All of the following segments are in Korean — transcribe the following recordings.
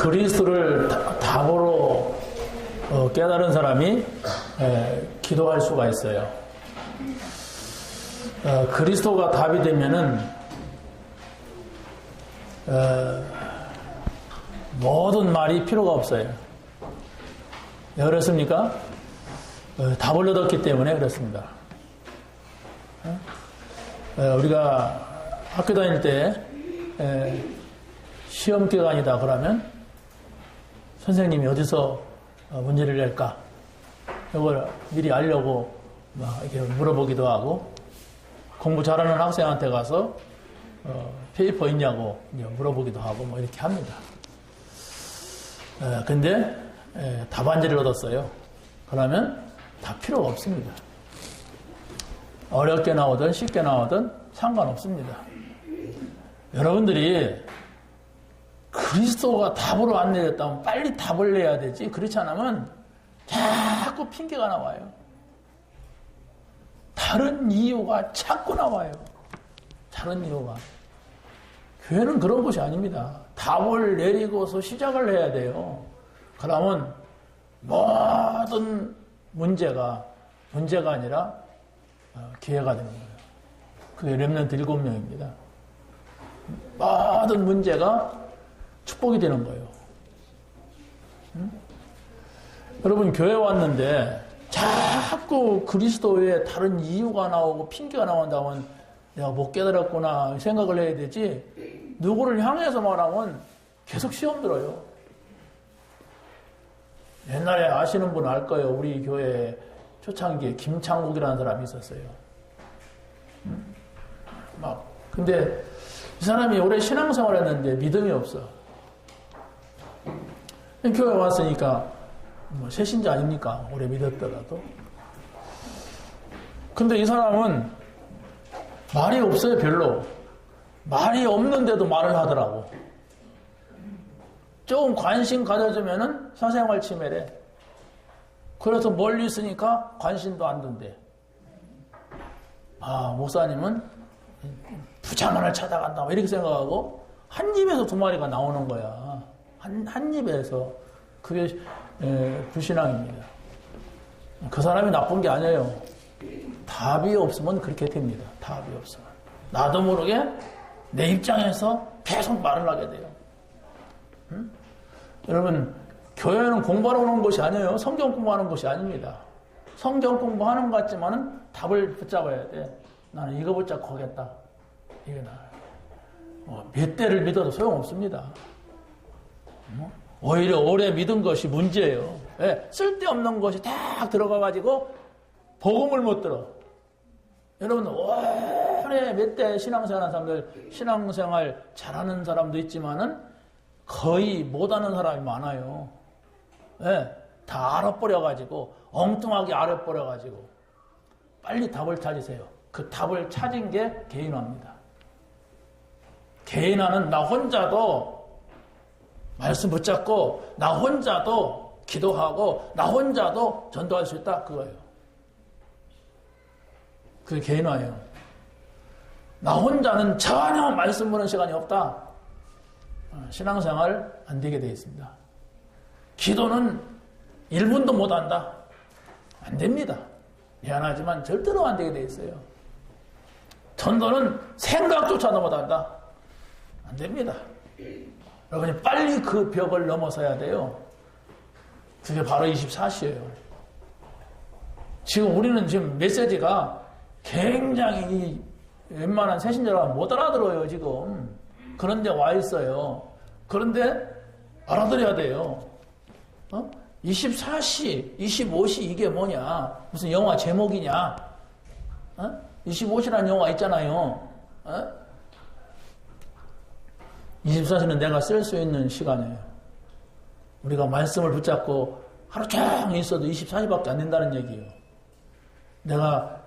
그리스도를 답으로 깨달은 사람이 기도할 수가 있어요. 그리스도가 답이 되면은 모든 말이 필요가 없어요. 왜 그렇습니까? 답을 얻었기 때문에 그렇습니다. 우리가 학교 다닐 때 시험 기간이다 그러면 선생님이 어디서 문제를 낼까? 이걸 미리 알려고 막 이렇게 물어보기도 하고, 공부 잘하는 학생한테 가서 페이퍼 있냐고 물어보기도 하고 뭐 이렇게 합니다. 근데 답안지를 얻었어요. 그러면 다 필요가 없습니다. 어렵게 나오든 쉽게 나오든 상관없습니다. 여러분들이 그리스도가 답으로 안 내렸다면 빨리 답을 내야 되지. 그렇지 않으면 자꾸 핑계가 나와요. 다른 이유가 자꾸 나와요. 다른 이유가. 교회는 그런 것이 아닙니다. 답을 내리고서 시작을 해야 돼요. 그러면 모든 문제가 아니라 기회가 되는 거예요. 그게 렘넌트 7명입니다. 모든 문제가 축복이 되는 거예요. 응? 여러분 교회 왔는데 자꾸 그리스도에 다른 이유가 나오고 핑계가 나온다면 내가 못 깨달았구나 생각을 해야 되지, 누구를 향해서 말하면 계속 시험 들어요. 옛날에 아시는 분 알 거예요. 우리 교회 초창기에 김창국이라는 사람이 있었어요. 근데 이 사람이 오래 신앙생활 했는데 믿음이 없어. 교회 왔으니까 새 신자 아닙니까? 오래 믿었더라도. 근데 이 사람은 말이 없어요. 별로. 말이 없는데도 말을 하더라고. 조금 관심 가져주면은 사생활 침해래. 그래서 멀리 있으니까 관심도 안 둔대. 목사님은 부자만을 찾아간다 이렇게 생각하고 한 입에서 2마리가 나오는 거야. 한 입에서. 그게 불신앙입니다. 그 사람이 나쁜 게 아니에요. 답이 없으면 그렇게 됩니다. 답이 없으면. 나도 모르게 내 입장에서 계속 말을 하게 돼요. 응? 여러분, 교회는 공부하러 오는 것이 아니에요. 성경 공부하는 것이 아닙니다. 성경 공부하는 것 같지만은 답을 붙잡아야 돼. 나는 이거 붙잡고 하겠다. 이게 나아요. 몇 대를 믿어도 소용없습니다. 오히려 오래 믿은 것이 문제예요. 왜? 쓸데없는 것이 딱 들어가가지고 복음을 못 들어. 여러분, 오래 몇 대 신앙생활 하는 사람들, 신앙생활 잘하는 사람도 있지만은 거의 못하는 사람이 많아요. 왜? 다 알아버려가지고, 엉뚱하게 알아버려가지고, 빨리 답을 찾으세요. 그 답을 찾은 게 개인화입니다. 개인화는 나 혼자도 말씀 붙잡고, 나 혼자도 기도하고, 나 혼자도 전도할 수 있다. 그거예요. 그게 개인화예요. 나 혼자는 전혀 말씀 보는 시간이 없다. 신앙생활 안 되게 되어 있습니다. 기도는 1분도 못 한다. 안 됩니다. 미안하지만 절대로 안 되게 되어 있어요. 전도는 생각조차도 못 한다. 안 됩니다. 여러분이 빨리 그 벽을 넘어서야 돼요. 그게 바로 24시예요. 지금 우리는 지금 메시지가 굉장히 웬만한 새신자가 못 알아들어요, 지금. 그런데 와 있어요. 그런데 알아들어야 돼요. 24시, 25시 이게 뭐냐? 무슨 영화 제목이냐? 25시라는 영화 있잖아요. 24시는 내가 쓸 수 있는 시간이에요. 우리가 말씀을 붙잡고 하루 종일 있어도 24시밖에 안 된다는 얘기예요. 내가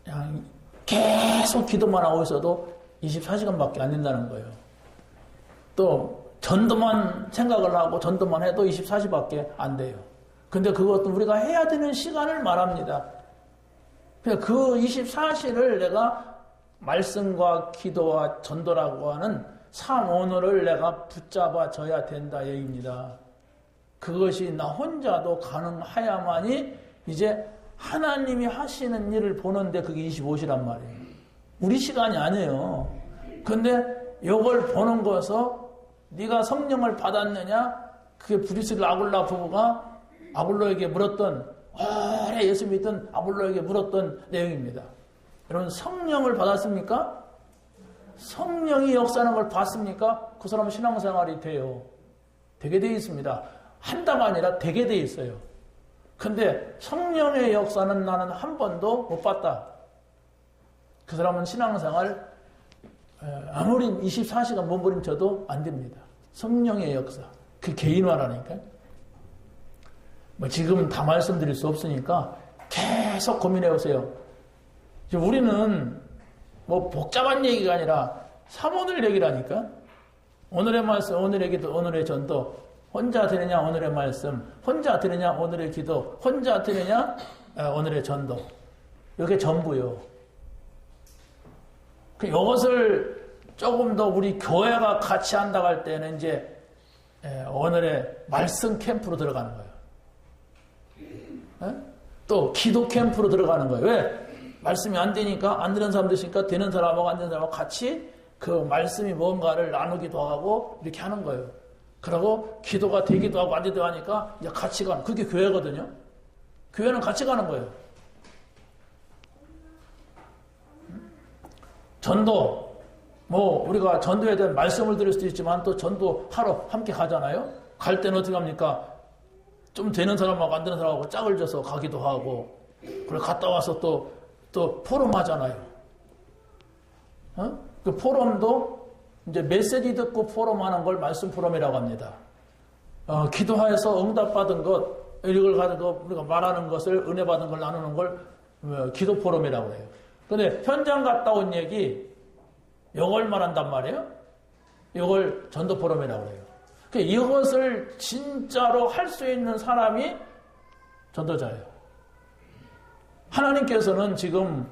그냥 계속 기도만 하고 있어도 24시간밖에 안 된다는 거예요. 또 전도만 생각을 하고 전도만 해도 24시밖에 안 돼요. 근데 그것도 우리가 해야 되는 시간을 말합니다. 그 24시를 내가 말씀과 기도와 전도라고 하는 삶 오늘을 내가 붙잡아 줘야 된다 얘기입니다. 그것이 나 혼자도 가능하야만이 이제 하나님이 하시는 일을 보는데 그게 25시란 말이에요. 우리 시간이 아니에요. 근데 이걸 보는 거서 네가 성령을 받았느냐? 그게 브리스를 아굴라 부부가 아볼로에게 물었던 오래 예수 믿던 아볼로에게 물었던 내용입니다. 여러분 성령을 받았습니까? 성령이 역사하는 걸 봤습니까? 그 사람은 신앙생활이 돼요. 되게 돼 있습니다. 한다가 아니라 되게 돼 있어요. 근데 성령의 역사는 나는 한 번도 못 봤다. 그 사람은 신앙생활 아무리 24시간 몸부림쳐도 안 됩니다. 성령의 역사. 그 개인화라니까요. 뭐 지금 다 말씀드릴 수 없으니까 계속 고민해 보세요. 우리는 뭐 복잡한 얘기가 아니라 사모늘 얘기라니까. 오늘의 말씀, 오늘의 기도, 오늘의 전도. 혼자 들으냐 오늘의 말씀, 혼자 들으냐 오늘의 기도, 혼자 들으냐 오늘의 전도. 이게 전부요. 이것을 조금 더 우리 교회가 같이 한다고 할 때는 이제 오늘의 말씀 캠프로 들어가는 거예요. 또 기도 캠프로 들어가는 거예요. 왜? 말씀이 안 되니까 안 되는 사람도 있으니까 되는 사람하고 안 되는 사람하고 같이 그 말씀이 뭔가를 나누기도 하고 이렇게 하는 거예요. 그러고 기도가 되기도 하고 안 되기도 하니까 이제 같이 가는, 그게 교회거든요. 교회는 같이 가는 거예요. 전도, 뭐 우리가 전도에 대한 말씀을 드릴 수도 있지만 또 전도하러 함께 가잖아요. 갈 때는 어떻게 합니까? 좀 되는 사람하고 안 되는 사람하고 짝을 져서 가기도 하고, 그리고 갔다 와서 또 포럼 하잖아요. 그 포럼도 이제 메시지 듣고 포럼하는 걸 말씀 포럼이라고 합니다. 기도하여서 응답받은 것, 이걸 가지고 우리가 말하는 것을 은혜 받은 걸 나누는 걸 기도 포럼이라고 해요. 근데 현장 갔다 온 얘기, 이걸 말한단 말이에요. 이걸 전도 포럼이라고 해요. 이것을 진짜로 할 수 있는 사람이 전도자예요. 하나님께서는 지금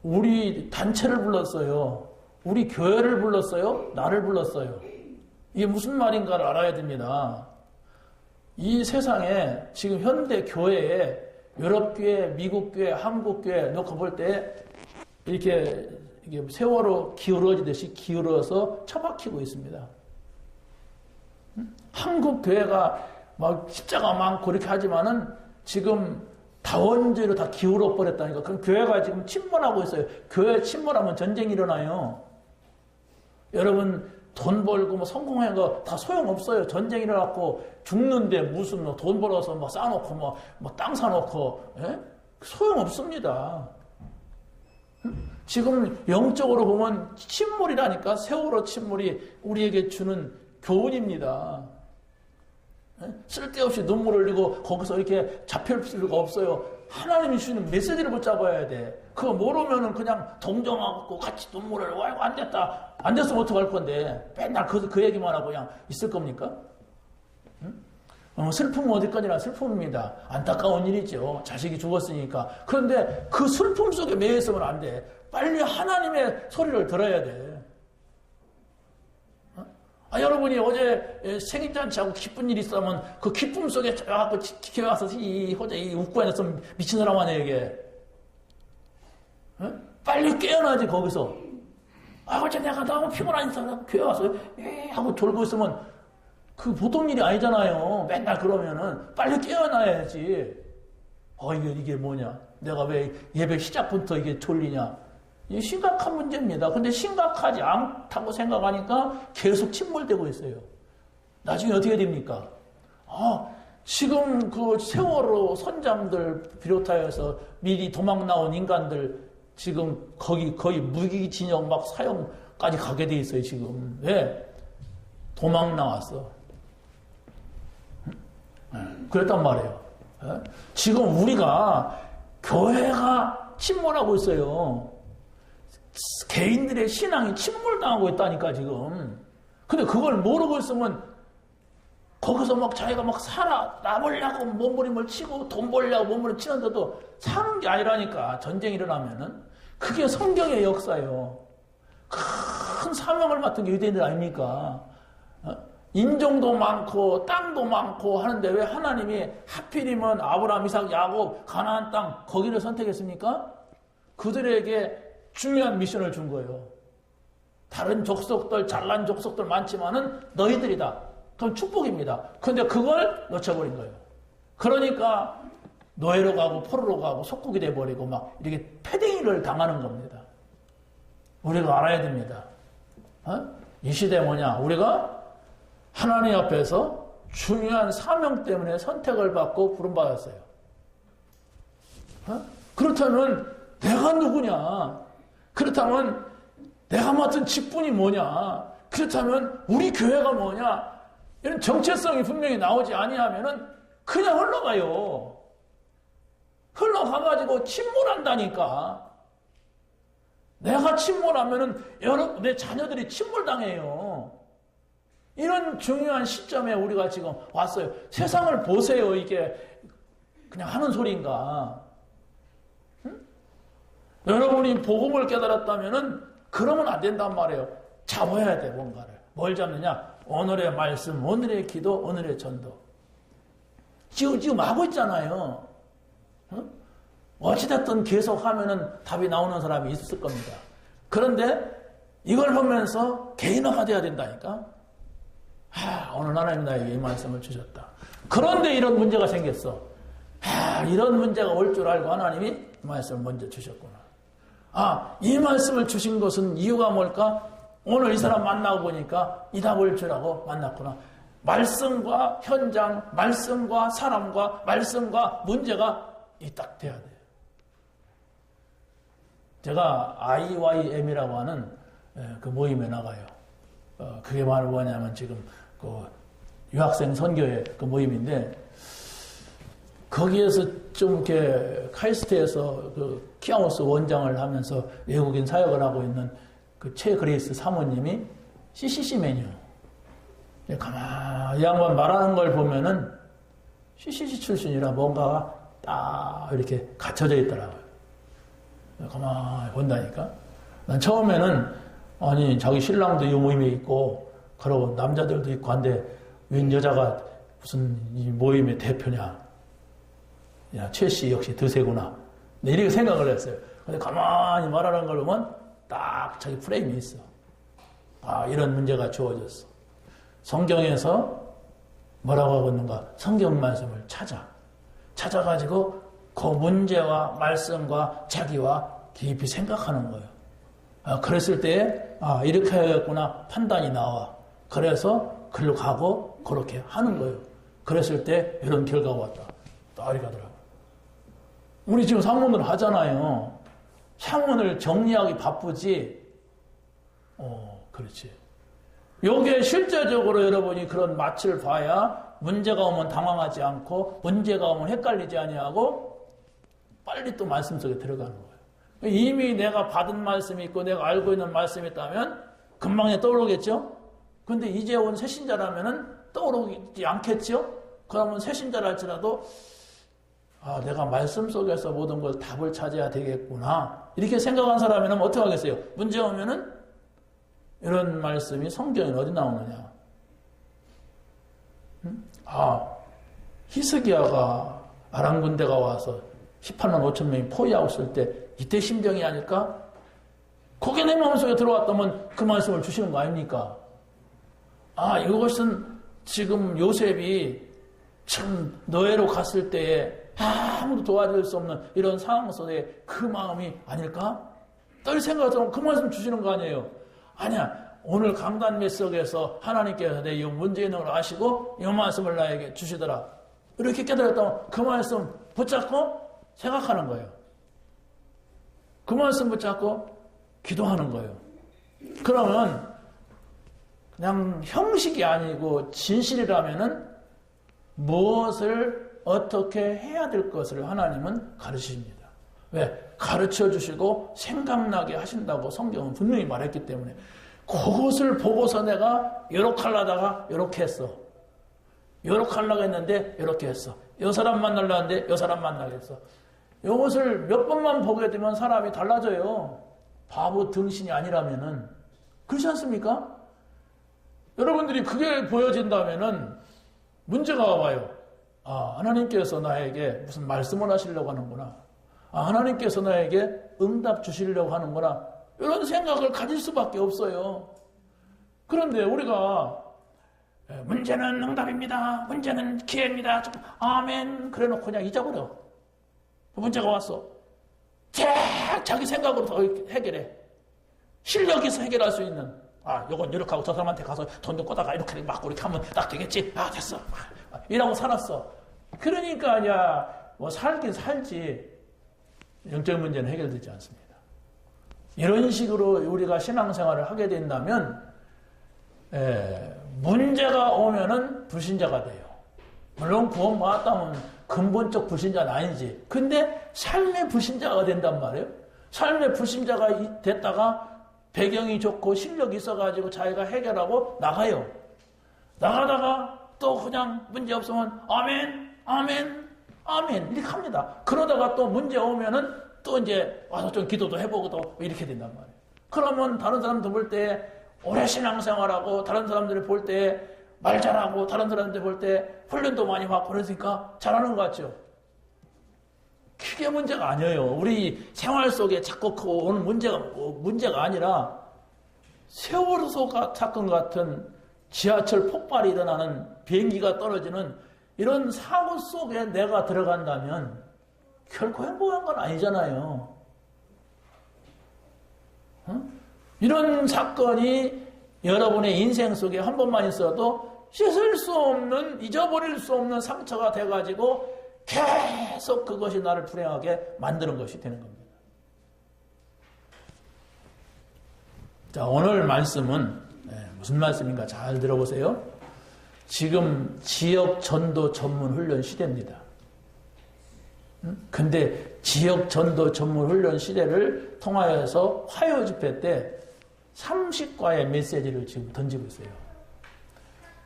우리 단체를 불렀어요. 우리 교회를 불렀어요. 나를 불렀어요. 이게 무슨 말인가를 알아야 됩니다. 이 세상에 지금 현대 교회에 유럽교회, 미국교회, 한국교회 놓고 볼 때 이렇게 세월호 기울어지듯이 기울어서 처박히고 있습니다. 한국 교회가 막 십자가 많고 이렇게 하지만은 지금 다원주의로 다 기울어 버렸다니까. 그럼 교회가 지금 침몰하고 있어요. 교회 침몰하면 전쟁이 일어나요. 여러분 돈 벌고 뭐 성공한 거 다 소용없어요. 전쟁이 일어났고 죽는데 무슨 뭐 돈 벌어서 막 쌓아놓고 뭐 땅 사놓고 소용없습니다. 지금 영적으로 보면 침몰이라니까. 세월호 침몰이 우리에게 주는 교훈입니다. 쓸데없이 눈물 흘리고 거기서 이렇게 잡힐 필요가 없어요. 하나님이 주시는 메시지를 붙잡아야 돼. 그거 모르면은 그냥 동정하고 같이 눈물을 아이고 안 됐다. 안 됐으면 어떡할 건데 맨날 그 얘기만 하고 그냥 있을 겁니까? 슬픔은 어디까지나 슬픔입니다. 안타까운 일이죠. 자식이 죽었으니까. 그런데 그 슬픔 속에 매여 있으면 안 돼. 빨리 하나님의 소리를 들어야 돼. 여러분이 어제 생일잔치하고 기쁜 일이 있으면 그 기쁨 속에 와서 기회 와서 호재 웃고 앉아서 미친 사람 아니에요, 이게. 빨리 깨어나지, 거기서. 어제 내가 너무 피곤하니까 교회 와서 하고 졸고 있으면 그 보통 일이 아니잖아요. 맨날 그러면은 빨리 깨어나야지. 이게 뭐냐. 내가 왜 예배 시작부터 이게 졸리냐. 이 심각한 문제입니다. 근데 심각하지 않다고 생각하니까 계속 침몰되고 있어요. 나중에 어떻게 됩니까? 지금 그 세월호 선장들 비롯하여서 미리 도망 나온 인간들 지금 거의 무기징역 막 사형까지 가게 돼 있어요, 지금. 왜? 도망 나왔어. 그랬단 말이에요. 지금 우리가 교회가 침몰하고 있어요. 개인들의 신앙이 침몰당하고 있다니까, 지금. 근데 그걸 모르고 있으면 거기서 막 자기가 막 남으려고 몸부림을 치고 돈 벌려고 몸부림 치는데도 사는 게 아니라니까. 전쟁이 일어나면은. 그게 성경의 역사예요. 큰 사명을 맡은 게 유대인들 아닙니까? 인종도 많고 땅도 많고 하는데 왜 하나님이 하필이면 아브라함, 이삭, 야곱, 가나안 땅 거기를 선택했습니까? 그들에게 중요한 미션을 준 거예요. 다른 족속들, 잘난 족속들 많지만은 너희들이다. 그럼 축복입니다. 그런데 그걸 놓쳐버린 거예요. 그러니까 노예로 가고 포로로 가고 속국이 돼버리고 막 이렇게 패댕이를 당하는 겁니다. 우리가 알아야 됩니다. 이 시대 뭐냐? 우리가 하나님 앞에서 중요한 사명 때문에 선택을 받고 부름받았어요. 그렇다면 내가 누구냐? 그렇다면 내가 맡은 직분이 뭐냐? 그렇다면 우리 교회가 뭐냐? 이런 정체성이 분명히 나오지 아니하면은 그냥 흘러가요. 흘러가가지고 침몰한다니까. 내가 침몰하면은 내 자녀들이 침몰당해요. 이런 중요한 시점에 우리가 지금 왔어요. 세상을 보세요. 이게 그냥 하는 소리인가? 응? 여러분이 복음을 깨달았다면은 그러면 안 된단 말이에요. 잡아야 돼, 뭔가를. 뭘 잡느냐? 오늘의 말씀, 오늘의 기도, 오늘의 전도. 지금 하고 있잖아요. 응? 어찌됐든 계속 하면은 답이 나오는 사람이 있을 겁니다. 그런데 이걸 보면서 개인화가 돼야 된다니까? 오늘 하나님 나에게 이 말씀을 주셨다. 그런데 이런 문제가 생겼어. 이런 문제가 올 줄 알고 하나님이 이 말씀을 먼저 주셨구나. 이 말씀을 주신 것은 이유가 뭘까? 오늘 이 사람 만나고 보니까 이 답을 주라고 만났구나. 말씀과 현장, 말씀과 사람과 말씀과 문제가 딱 돼야 돼요. 제가 IYM이라고 하는 그 모임에 나가요. 그게 바로 뭐냐면 지금 그 유학생 선교회 그 모임인데 거기에서 좀 이렇게 카이스트에서 그 키아우스 원장을 하면서 외국인 사역을 하고 있는 그 최 그레이스 사모님이 CCC맨이요. 가만히 이 양반 말하는 걸 보면은 CCC 출신이라 뭔가가 딱 이렇게 갖춰져 있더라고요. 가만히 본다니까. 난 처음에는 아니 자기 신랑도 이 모임에 있고 그러고 남자들도 있고 한데 웬 여자가 무슨 이 모임의 대표냐. 야, 최 씨 역시 드세구나. 이렇게 생각을 했어요. 근데 가만히 말하는 걸 보면 딱 자기 프레임이 있어. 이런 문제가 주어졌어. 성경에서 뭐라고 하고 있는가? 성경 말씀을 찾아가지고 그 문제와 말씀과 자기와 깊이 생각하는 거예요. 그랬을 때에 이렇게 해야겠구나 판단이 나와. 그래서 글로 가고 그렇게 하는 거예요. 그랬을 때 이런 결과가 왔다. 딸이 가더라고요. 우리 지금 상문을 하잖아요. 상문을 정리하기 바쁘지. 그렇지. 요게 실제적으로 여러분이 그런 맛을 봐야 문제가 오면 당황하지 않고 문제가 오면 헷갈리지 아니하고 빨리 또 말씀 속에 들어가는 거예요. 이미 내가 받은 말씀이 있고 내가 알고 있는 말씀이 있다면 금방 떠오르겠죠? 근데 이제 온 새신자라면은 떠오르지 않겠죠? 그러면 새신자라 할지라도 내가 말씀 속에서 모든 걸 답을 찾아야 되겠구나. 이렇게 생각한 사람이면 어떻게 하겠어요? 문제 오면은 이런 말씀이 성경에 어디 나오느냐? 히스기야가 아람 군대가 와서 18만 5천 명이 포위하고 있을 때 이때 심정이 아닐까? 그게 내 마음속에 들어왔다면 그 말씀을 주시는 거 아닙니까? 이것은 지금 요셉이 참 노예로 갔을 때에 아무도 도와줄 수 없는 이런 상황 속에 그 마음이 아닐까? 떨 생각하면 그 말씀 주시는 거 아니에요? 아니야. 오늘 강단 메석에서 하나님께서 내 이 문제 있는 걸 아시고 이 말씀을 나에게 주시더라. 이렇게 깨달았다면 그 말씀 붙잡고 생각하는 거예요. 그 말씀 붙잡고 기도하는 거예요. 그러면 그냥 형식이 아니고 진실이라면은 무엇을 어떻게 해야 될 것을 하나님은 가르치십니다. 왜? 가르쳐 주시고 생각나게 하신다고 성경은 분명히 말했기 때문에 그것을 보고서 내가 요렇게 하려다가 요렇게 했어. 요렇게 하려고 했는데 요렇게 했어. 요 사람 만나려고 했는데 요 사람 만나겠어. 요것을 몇 번만 보게 되면 사람이 달라져요. 바보 등신이 아니라면은. 그렇지 않습니까? 여러분들이 그게 보여진다면은 문제가 와봐요. 아, 하나님께서 나에게 무슨 말씀을 하시려고 하는구나. 아, 하나님께서 나에게 응답 주시려고 하는구나. 이런 생각을 가질 수밖에 없어요. 그런데 우리가 문제는 응답입니다. 문제는 기회입니다. 아멘. 그래 놓고 그냥 잊어버려. 문제가 왔어. 자기 생각으로 더 해결해. 실력 있어 해결할 수 있는. 아, 요건 노력하고 저 사람한테 가서 돈 좀 꺼다가 이렇게 막 이렇게 하면 딱 되겠지. 아, 됐어. 이라고 살았어. 그러니까 뭐 살긴 살지. 영적 문제는 해결되지 않습니다. 이런 식으로 우리가 신앙생활을 하게 된다면 문제가 오면은 불신자가 돼요. 물론 구원 받았다면 근본적 불신자는 아니지. 근데 삶의 불신자가 된단 말이에요. 삶의 불신자가 됐다가 배경이 좋고 실력이 있어가지고 자기가 해결하고 나가요. 나가다가 또 그냥 문제 없으면 아멘, 아멘, 아멘 이렇게 합니다. 그러다가 또 문제 오면은 또 이제 와서 좀 기도도 해보고 또 이렇게 된단 말이에요. 그러면 다른 사람들 볼 때 오래 신앙생활하고 다른 사람들을 볼 때 말 잘하고 다른 사람들 볼 때 훈련도 많이 받고 그러니까 잘하는 것 같죠? 그게 문제가 아니에요. 우리 생활 속에 자꾸 오는 문제가 아니라 세월호 사건 같은 지하철 폭발이 일어나는 비행기가 떨어지는 이런 사고 속에 내가 들어간다면 결코 행복한 건 아니잖아요. 이런 사건이 여러분의 인생 속에 한 번만 있어도 씻을 수 없는, 잊어버릴 수 없는 상처가 돼가지고 계속 그것이 나를 불행하게 만드는 것이 되는 겁니다. 자, 오늘 말씀은 무슨 말씀인가 잘 들어보세요. 지금 지역 전도 전문 훈련 시대입니다. 근데 지역 전도 전문 훈련 시대를 통하여서 화요 집회 때 30과의 메시지를 지금 던지고 있어요.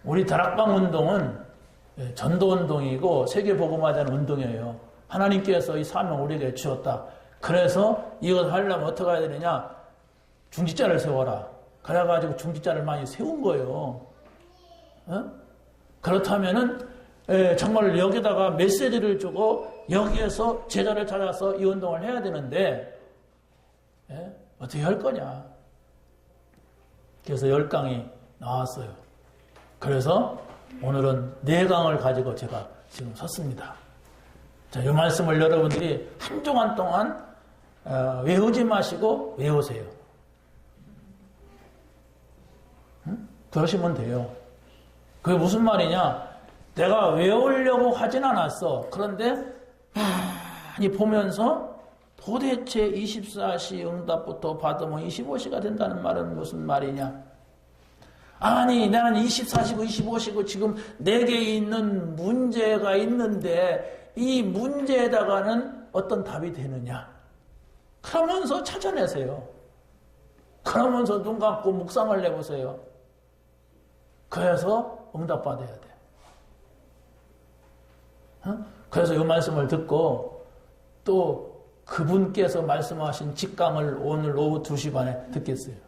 우리 다락방 운동은 전도 운동이고 세계복음화자는 운동이에요. 하나님께서 이 사명 우리에게 주었다. 그래서 이걸 하려면 어떻게 해야 되느냐? 중직자를 세워라. 그래가지고 중직자를 많이 세운 거예요. 그렇다면은 정말 여기다가 메시지를 주고 여기에서 제자를 찾아서 이 운동을 해야 되는데 어떻게 할 거냐? 그래서 10강이 나왔어요. 그래서 오늘은 4강을 가지고 제가 지금 섰습니다. 자, 이 말씀을 여러분들이 한 주간 동안 외우지 마시고 외우세요. 그러시면 돼요. 그게 무슨 말이냐? 내가 외우려고 하진 않았어. 그런데 많이 보면서 도대체 24시 응답부터 받으면 25시가 된다는 말은 무슨 말이냐? 아니, 나는 24시고 25시고 지금 내게 있는 문제가 있는데 이 문제에다가는 어떤 답이 되느냐? 그러면서 찾아내세요. 그러면서 눈 감고 묵상을 해보세요. 그래서 응답받아야 돼. 그래서 이 말씀을 듣고 또 그분께서 말씀하신 직강을 오늘 오후 2시 반에 듣겠어요.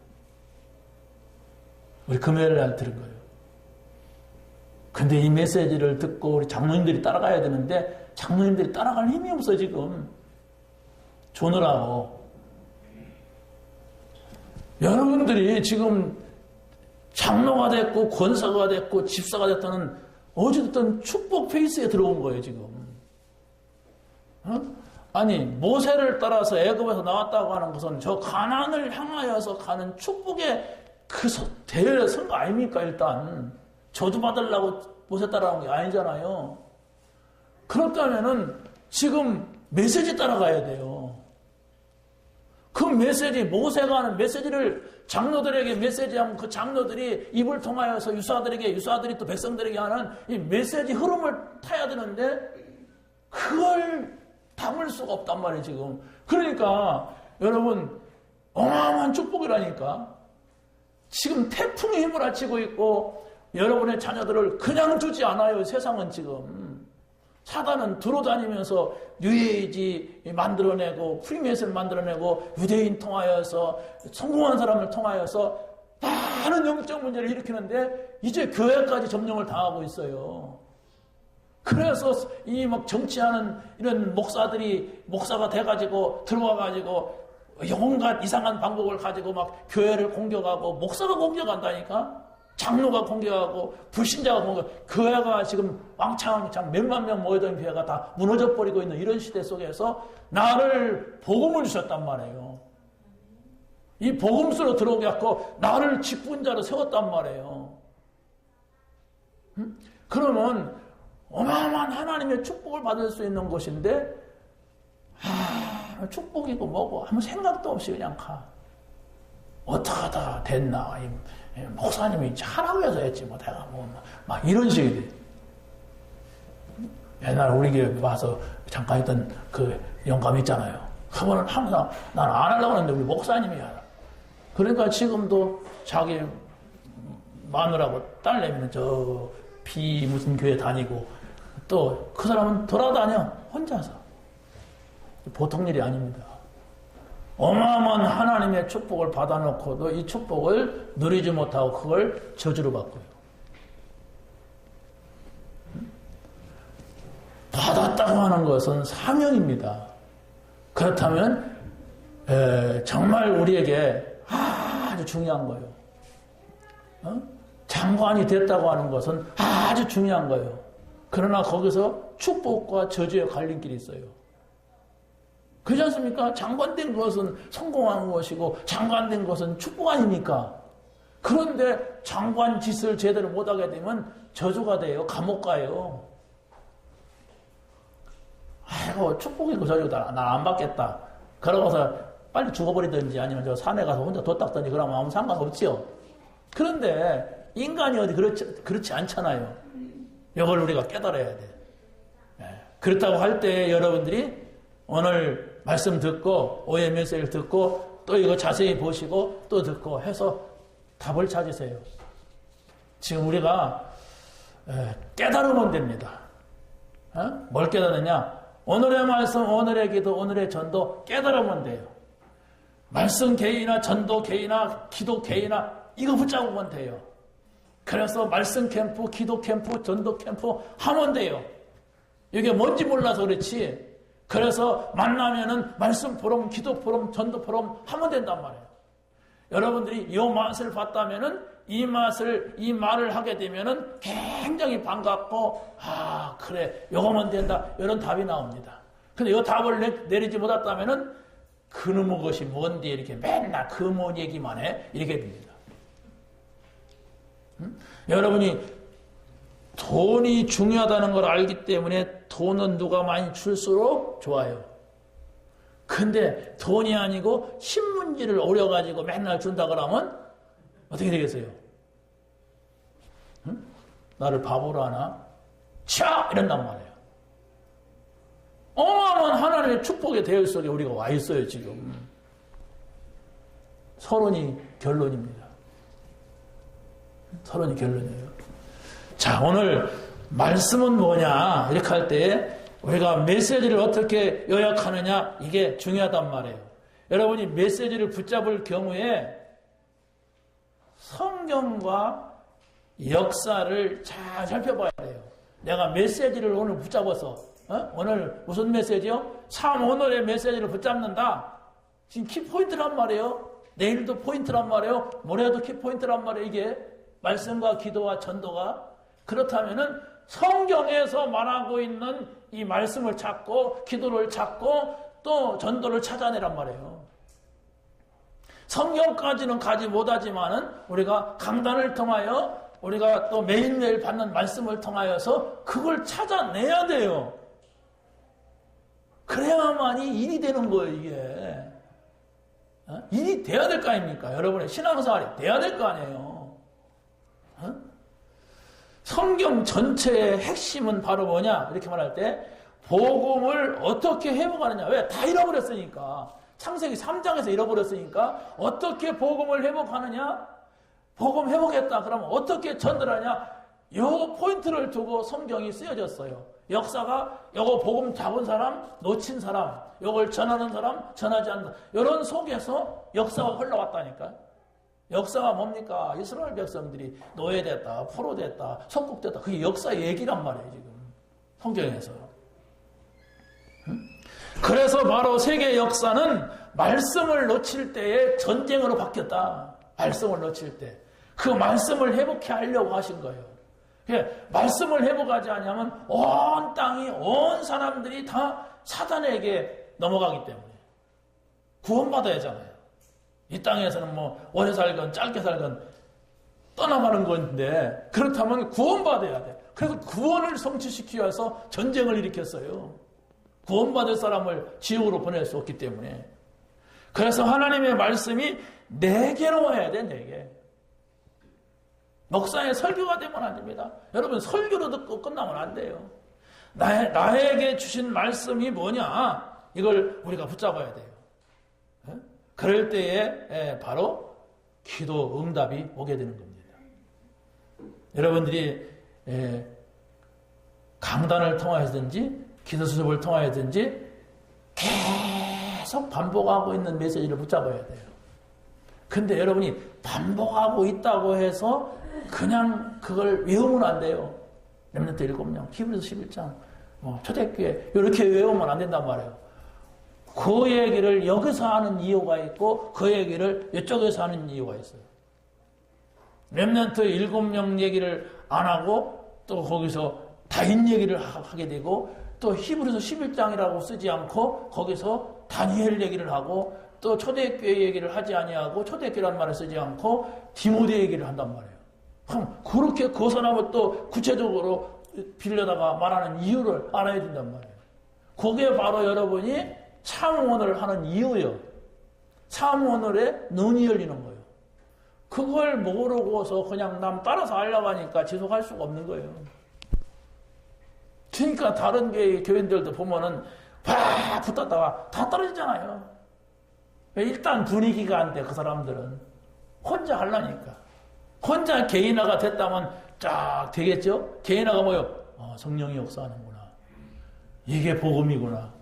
우리 금요일 날 들은 거예요. 근데 이 메시지를 듣고 우리 장로님들이 따라가야 되는데 장로님들이 따라갈 힘이 없어 지금. 조느라고. 여러분들이 지금 장로가 됐고 권사가 됐고 집사가 됐다는 어쨌든 축복 페이스에 들어온 거예요 지금. 아니 모세를 따라서 애굽에서 나왔다고 하는 것은 저 가나안을 향하여서 가는 축복의 그 대열에 선 거 아닙니까? 일단 저주 받으려고 모세 따라온 게 아니잖아요. 그렇다면은 지금 메시지 따라가야 돼요. 그 메시지, 모세가 하는 메시지를 장로들에게 메시지하면 그 장로들이 입을 통하여서 유사들이 또 백성들에게 하는 이 메시지 흐름을 타야 되는데 그걸 담을 수가 없단 말이에요 지금. 그러니까 여러분 어마어마한 축복이라니까. 지금 태풍이 힘을 합치고 있고 여러분의 자녀들을 그냥 두지 않아요. 세상은 지금. 사단은 들어다니면서 뉴에이지 만들어내고 프리메이슨을 만들어내고 유대인 통하여서 성공한 사람을 통하여서 많은 영적 문제를 일으키는데 이제 교회까지 점령을 당하고 있어요. 그래서 이 막 정치하는 이런 목사들이 목사가 돼가지고 들어와가지고 온갖 이상한 방법을 가지고 막 교회를 공격하고 목사가 공격한다니까? 장로가 공격하고 불신자가 공격, 교회가 지금 왕창 몇만 명 모여든 교회가 다 무너져 버리고 있는 이런 시대 속에서 나를 복음을 주셨단 말이에요. 이 복음수로 들어오게 갖고 나를 직분자로 세웠단 말이에요. 그러면 어마어마한 하나님의 축복을 받을 수 있는 곳인데 축복이고 뭐고 아무 생각도 없이 그냥 가. 어떡하다 됐나. 목사님이 하라고 해서 했지 뭐 내가 막 이런 식이 돼. 옛날 우리 교회 와서 잠깐 했던 그 영감 있잖아요. 그거는 항상 난 안 하려고 했는데 우리 목사님이 하라. 그러니까 지금도 자기 마누라고 딸내미는 저 무슨 교회 다니고 또 그 사람은 돌아다녀 혼자서. 보통 일이 아닙니다. 어마어마한 하나님의 축복을 받아놓고도 이 축복을 누리지 못하고 그걸 저주로 바꿔요. 받았다고 하는 것은 사명입니다. 그렇다면 정말 우리에게 아주 중요한 거예요. 장관이 됐다고 하는 것은 아주 중요한 거예요. 그러나 거기서 축복과 저주의 갈림길이 있어요. 그렇지 않습니까? 장관된 것은 성공한 것이고 장관된 것은 축복 아닙니까? 그런데 장관 짓을 제대로 못하게 되면 저주가 돼요. 감옥 가요. 아이고 축복이고 저주다. 나 안 받겠다. 그러고서 빨리 죽어버리든지 아니면 저 산에 가서 혼자 돛 닦든지 그러면 아무 상관없지요. 그런데 인간이 어디 그렇지 않잖아요. 이걸 우리가 깨달아야 돼. 그렇다고 할 때 여러분들이 오늘 말씀 듣고 오해 메시지를 듣고 또 이거 자세히 보시고 또 듣고 해서 답을 찾으세요. 지금 우리가 깨달으면 됩니다. 뭘 깨달느냐? 오늘의 말씀, 오늘의 기도, 오늘의 전도 깨달으면 돼요. 말씀 개인이나 전도 개인이나 기도 개인이나 이거 붙잡으면 돼요. 그래서 말씀 캠프, 기도 캠프, 전도 캠프 하면 돼요. 이게 뭔지 몰라서 그렇지. 그래서 만나면은 말씀 포럼, 기도 포럼, 전도 포럼 하면 된단 말이에요. 여러분들이 이 맛을 봤다면은 이 말을 하게 되면은 굉장히 반갑고, 그래, 요거면 된다. 이런 답이 나옵니다. 근데 이 답을 내리지 못했다면은 그놈의 것이 뭔데 이렇게 맨날 그 뭔 얘기만 해? 이렇게 됩니다. 여러분이 돈이 중요하다는 걸 알기 때문에 돈은 누가 많이 줄수록 좋아요. 근데 돈이 아니고 신문지를 오려가지고 맨날 준다 그러면 어떻게 되겠어요? 응? 나를 바보로 하나? 차! 이런단 말이에요. 어마어마한 하나님의 축복의 대열 속에 우리가 와 있어요, 지금. 서론이 결론입니다. 서론이 결론이에요. 자, 오늘 말씀은 뭐냐 이렇게 할 때 우리가 메시지를 어떻게 요약하느냐 이게 중요하단 말이에요. 여러분이 메시지를 붙잡을 경우에 성경과 역사를 잘 살펴봐야 돼요. 내가 메시지를 오늘 붙잡아서 오늘 무슨 메시지요? 참 오늘의 메시지를 붙잡는다. 지금 키포인트란 말이에요. 내일도 포인트란 말이에요. 모레도 키포인트란 말이에요. 이게 말씀과 기도와 전도가. 그렇다면은 성경에서 말하고 있는 이 말씀을 찾고 기도를 찾고 또 전도를 찾아내란 말이에요. 성경까지는 가지 못하지만은 우리가 강단을 통하여 우리가 또 매일매일 받는 말씀을 통하여서 그걸 찾아내야 돼요. 그래야만이 일이 되는 거예요, 이게. 일이 돼야 될 거 아닙니까? 여러분의 신앙생활이 돼야 될 거 아니에요. 성경 전체의 핵심은 바로 뭐냐? 이렇게 말할 때 복음을 어떻게 회복하느냐? 왜? 다 잃어버렸으니까. 창세기 3장에서 잃어버렸으니까 어떻게 복음을 회복하느냐? 복음 회복했다. 그러면 어떻게 전달하냐? 요 포인트를 두고 성경이 쓰여졌어요. 역사가 요거 복음 잡은 사람, 놓친 사람, 요걸 전하는 사람, 전하지 않는 사람 이런 속에서 역사가 흘러왔다니까. 역사가 뭡니까? 이스라엘 백성들이 노예됐다, 포로됐다, 속국됐다. 그게 역사 얘기란 말이에요, 지금. 성경에서. 그래서 바로 세계 역사는 말씀을 놓칠 때에 전쟁으로 바뀌었다. 말씀을 놓칠 때. 그 말씀을 회복해 하려고 하신 거예요. 말씀을 회복하지 않으면 온 땅이, 온 사람들이 다 사단에게 넘어가기 때문에. 구원받아야 하잖아요. 이 땅에서는 뭐 오래 살건 짧게 살건 떠나가는 건데, 그렇다면 구원받아야 돼. 그래서 구원을 성취시키기 위해서 전쟁을 일으켰어요. 구원받을 사람을 지옥으로 보낼 수 없기 때문에. 그래서 하나님의 말씀이 4개로 와야 돼, 4개. 목사의 설교가 되면 안 됩니다. 여러분, 설교로 듣고 끝나면 안 돼요. 나에게 주신 말씀이 뭐냐? 이걸 우리가 붙잡아야 돼요. 그럴 때에 바로 기도 응답이 오게 되는 겁니다. 여러분들이 강단을 통하여든지 기도 수업을 통하여든지 계속 반복하고 있는 메시지를 붙잡아야 돼요. 근데 여러분이 반복하고 있다고 해서 그냥 그걸 외우면 안 돼요. 렘넌트 7명, 히브리서 11장, 초대교회 이렇게 외우면 안 된단 말이에요. 그 얘기를 여기서 하는 이유가 있고 그 얘기를 이쪽에서 하는 이유가 있어요. 렘넌트 7명 얘기를 안 하고 또 거기서 다인 얘기를 하게 되고 또 히브리서 11장이라고 쓰지 않고 거기서 다니엘 얘기를 하고 또 초대교회 얘기를 하지 아니하고 초대교회라는 말을 쓰지 않고 디모데 얘기를 한단 말이에요. 그럼 그렇게 그 사람을 또 구체적으로 빌려다가 말하는 이유를 알아야 된단 말이에요. 그게 바로 여러분이 참원을 하는 이유예요. 참원을에 눈이 열리는 거예요. 그걸 모르고서 그냥 남 따라서 하려고 하니까 지속할 수가 없는 거예요. 그러니까 다른 교인들도 보면은 팍 붙었다가 다 떨어지잖아요. 일단 분위기가 안 돼, 그 사람들은. 혼자 하려니까. 혼자 개인화가 됐다면 쫙 되겠죠? 개인화가 뭐요? 성령이 역사하는구나. 이게 복음이구나.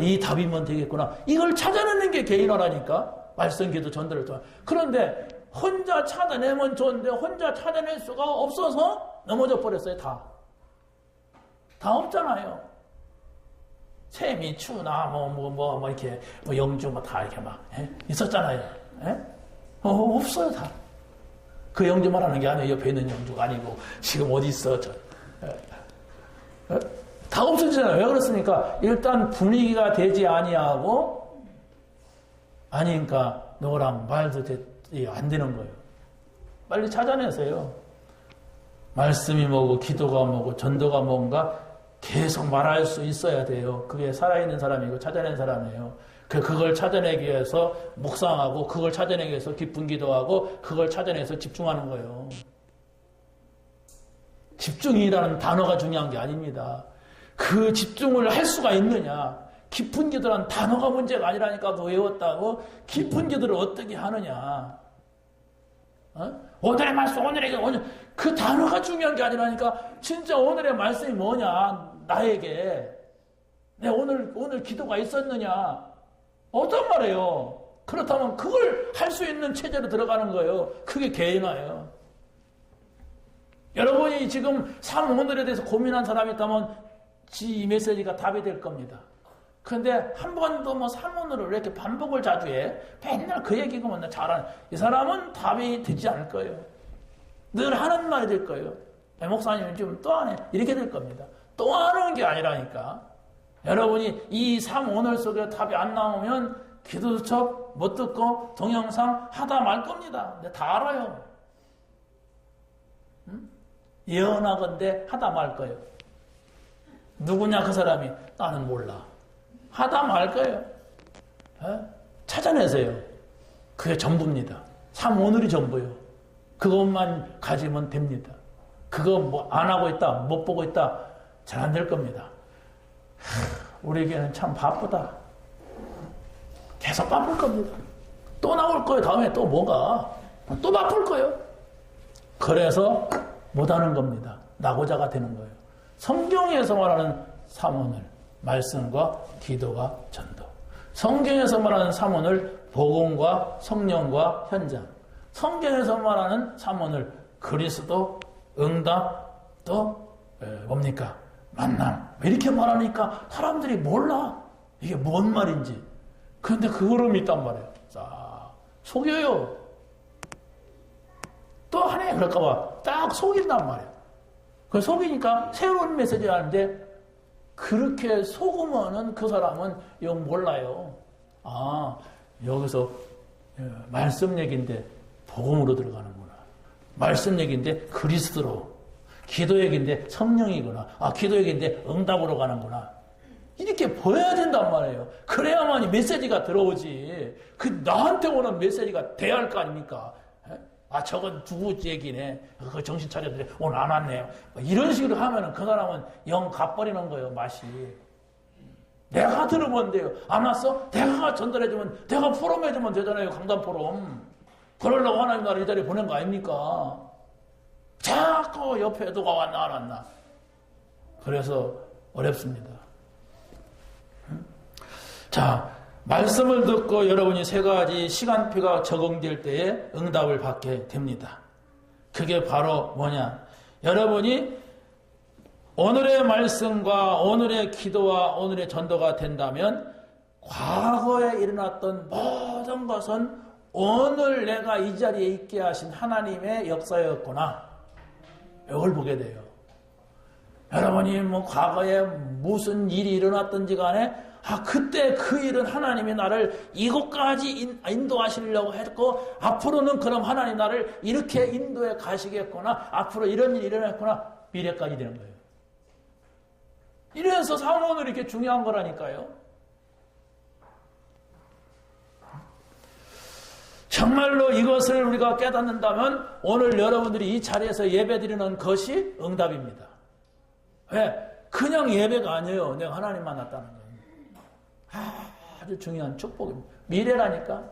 이 답이면 되겠구나. 이걸 찾아내는 게 개인화라니까. 말씀, 기도, 전도를 통해. 그런데 혼자 찾아내면 좋은데 혼자 찾아낼 수가 없어서 넘어져 버렸어요, 다. 다 없잖아요. 샘이 추나 이렇게 영주 다 이렇게 막 있었잖아요. 없어요, 다. 그 영주 말하는 게 아니에요. 옆에 있는 영주가 아니고 지금 어디 있어? 다 없어지잖아요. 왜 그렇습니까? 일단 분위기가 되지 아니하고 아니니까 너랑 말도 안 되는 거예요. 빨리 찾아내세요. 말씀이 뭐고 기도가 뭐고 전도가 뭔가 계속 말할 수 있어야 돼요. 그게 살아있는 사람이고 찾아낸 사람이에요. 그걸 찾아내기 위해서 묵상하고 그걸 찾아내기 위해서 기쁜 기도하고 그걸 찾아내서 집중하는 거예요. 집중이라는 단어가 중요한 게 아닙니다. 그 집중을 할 수가 있느냐. 깊은 기도란 단어가 문제가 아니라니까 그 외웠다고 깊은 기도를 어떻게 하느냐. 오늘의 말씀, 오늘 그 단어가 중요한 게 아니라니까 진짜 오늘의 말씀이 뭐냐. 나에게 내 오늘 기도가 있었느냐. 어떤 말이에요. 그렇다면 그걸 할 수 있는 체제로 들어가는 거예요. 그게 개인화예요. 여러분이 지금 삶 오늘에 대해서 고민한 사람이 있다면 이 메시지가 답이 될 겁니다. 그런데 한 번도 삶오늘을 왜 이렇게 반복을 자주 해? 맨날 그 얘기가 잘하는 이 사람은 답이 되지 않을 거예요. 늘 하는 말이 될 거예요. 목사님은 지금 또 안 해. 이렇게 될 겁니다. 또 하는 게 아니라니까. 여러분이 이 삶오늘 속에 답이 안 나오면 기도 수첩 못 듣고 동영상 하다 말 겁니다. 근데 다 알아요. 예언하건대 하다 말 거예요. 누구냐 그 사람이? 나는 몰라. 하다 말 거예요. 찾아내세요. 그게 전부입니다. 삶오늘이 전부예요. 그것만 가지면 됩니다. 그거 안 하고 있다, 못 보고 있다, 잘 안 될 겁니다. 우리에게는 참 바쁘다. 계속 바쁠 겁니다. 또 나올 거예요. 다음에 또 뭐가? 또 바쁠 거예요. 그래서 못하는 겁니다. 낙오자가 되는 거예요. 성경에서 말하는 삶오늘, 말씀과 기도가 전도. 성경에서 말하는 삶오늘, 복음과 성령과 현장. 성경에서 말하는 삼원을 그리스도, 응답, 또 뭡니까? 만남. 이렇게 말하니까 사람들이 몰라. 이게 뭔 말인지. 그런데 그거를 믿단 말이에요. 자, 속여요. 또 하네 그럴까봐 딱 속인단 말이에요. 그 속이니까 새로운 메시지 하는데 그렇게 속으면은 그 사람은 영 몰라요. 아, 여기서 말씀 얘기인데 복음으로 들어가는구나. 말씀 얘기인데 그리스도로. 기도 얘기인데 성령이구나. 아, 기도 얘기인데 응답으로 가는구나. 이렇게 보여야 된단 말이에요. 그래야만이 메시지가 들어오지. 그 나한테 오는 메시지가 돼야 할 거 아닙니까? 아, 저건 누구 얘기네. 그 정신 차려드려. 오늘 안 왔네요. 이런 식으로 하면은 그 사람은 영 가버리는 거예요, 맛이. 내가 들으면 돼요. 안 왔어? 내가 전달해주면, 내가 포럼해주면 되잖아요, 강단 포럼. 그러려고 하나님 나를 이 자리에 보낸 거 아닙니까? 자꾸 옆에 누가 왔나, 안 왔나. 그래서 어렵습니다. 자, 말씀을 듣고 여러분이 세 가지 시간표가 적용될 때에 응답을 받게 됩니다. 그게 바로 뭐냐? 여러분이 오늘의 말씀과 오늘의 기도와 오늘의 전도가 된다면 과거에 일어났던 모든 것은 오늘 내가 이 자리에 있게 하신 하나님의 역사였구나. 이걸 보게 돼요. 여러분이 뭐 과거에 무슨 일이 일어났든지 간에 아, 그때 그 일은 하나님이 나를 이곳까지 인도하시려고 했고, 앞으로는 그럼 하나님 나를 이렇게 인도해 가시겠구나, 앞으로 이런 일이 일어났구나, 미래까지 되는 거예요. 이래서 사원이 이렇게 중요한 거라니까요. 정말로 이것을 우리가 깨닫는다면 오늘 여러분들이 이 자리에서 예배드리는 것이 응답입니다. 왜? 그냥 예배가 아니에요. 내가 하나님 만났다는 거예요. 아주 중요한 축복입니다. 미래라니까.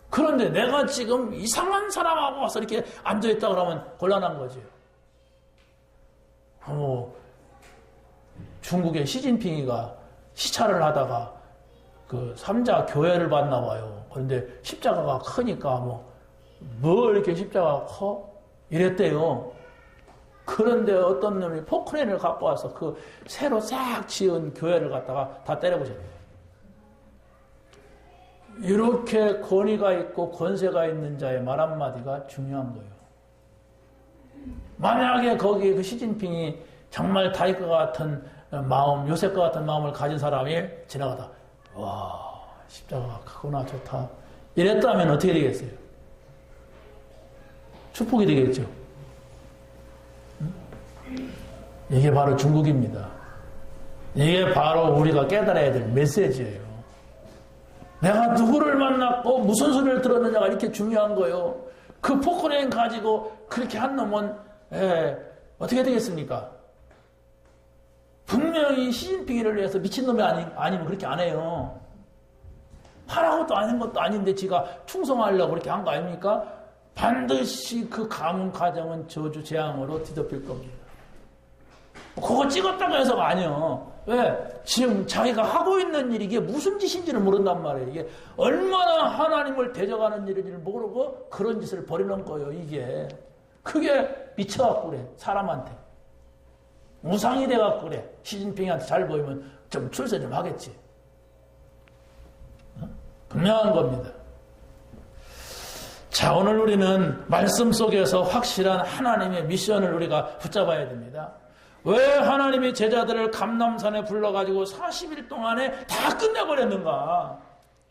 그런데 내가 지금 이상한 사람하고 와서 이렇게 앉아있다 그러면 곤란한 거지. 중국의 시진핑이가 시찰을 하다가 그 삼자 교회를 봤나 봐요. 그런데 십자가가 크니까 뭐 이렇게 십자가가 커? 이랬대요. 그런데 어떤 놈이 포크레인을 갖고 와서 그 새로 싹 지은 교회를 갖다가 다 때려부셨대요. 이렇게 권위가 있고 권세가 있는 자의 말 한마디가 중요한 거예요. 만약에 거기 그 시진핑이 정말 다윗과 같은 마음, 요셉과 같은 마음을 가진 사람이 지나가다, 와, 십자가가 크구나, 좋다. 이랬다면 어떻게 되겠어요? 축복이 되겠죠. 이게 바로 중국입니다. 이게 바로 우리가 깨달아야 될 메시지예요. 내가 누구를 만났고 무슨 소리를 들었느냐가 이렇게 중요한 거예요. 그 포크레인 가지고 그렇게 한 놈은 어떻게 되겠습니까? 분명히 시진핑이를 위해서 미친놈이 아니면 그렇게 안 해요. 하라고도 아닌 것도 아닌데 지가 충성하려고 그렇게 한 거 아닙니까? 반드시 그 가문 가정은 저주 재앙으로 뒤덮일 겁니다. 그거 찍었다고 해서가 아니에요. 왜? 지금 자기가 하고 있는 일이 이게 무슨 짓인지를 모른단 말이에요. 이게 얼마나 하나님을 대적하는 일인지를 모르고 그런 짓을 벌이는 거예요, 이게. 그게 미쳐갖고 그래, 사람한테. 우상이 돼갖고 그래. 시진핑한테 잘 보이면 좀 출세 좀 하겠지. 분명한 겁니다. 자, 오늘 우리는 말씀 속에서 확실한 하나님의 미션을 우리가 붙잡아야 됩니다. 왜 하나님이 제자들을 감람산에 불러가지고 40일 동안에 다 끝내버렸는가?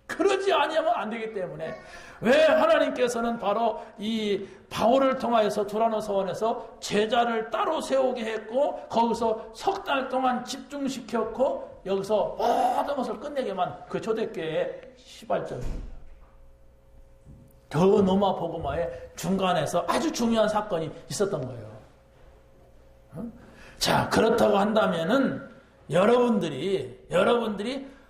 그러지 아니하면 안 되기 때문에. 왜 하나님께서는 바로 이 바울을 통하여서 두라노 서원에서 제자를 따로 세우게 했고 거기서 석 달 동안 집중시켰고 여기서 모든 것을 끝내게만 그 초대교회의 시발점입니다. 더 노마 보고마의 중간에서 아주 중요한 사건이 있었던 거예요. 자, 그렇다고 한다면은 여러분들이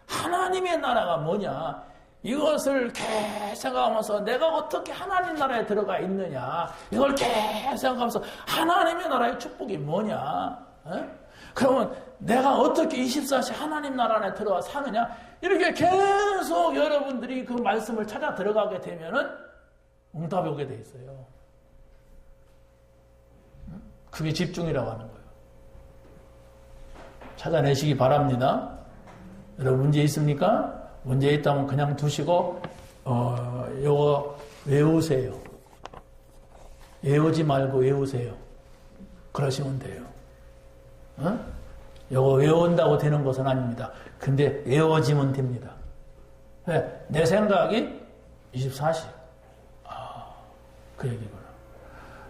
하나님의 나라가 뭐냐, 이것을 계속 생각하면서 내가 어떻게 하나님 나라에 들어가 있느냐, 이걸 계속 생각하면서 하나님의 나라의 축복이 뭐냐, 그러면 내가 어떻게 24시 하나님 나라 안에 들어와 사느냐, 이렇게 계속 여러분들이 그 말씀을 찾아 들어가게 되면은 응답이 오게 돼 있어요. 그게 집중이라고 하는 거예요. 찾아내시기 바랍니다. 여러분 문제 있습니까? 문제 있다면 그냥 두시고 요거 외우세요. 외우지 말고 외우세요. 그러시면 돼요. 요거 외운다고 되는 것은 아닙니다. 근데 외워지면 됩니다. 내 생각이 24시. 그 얘기구나.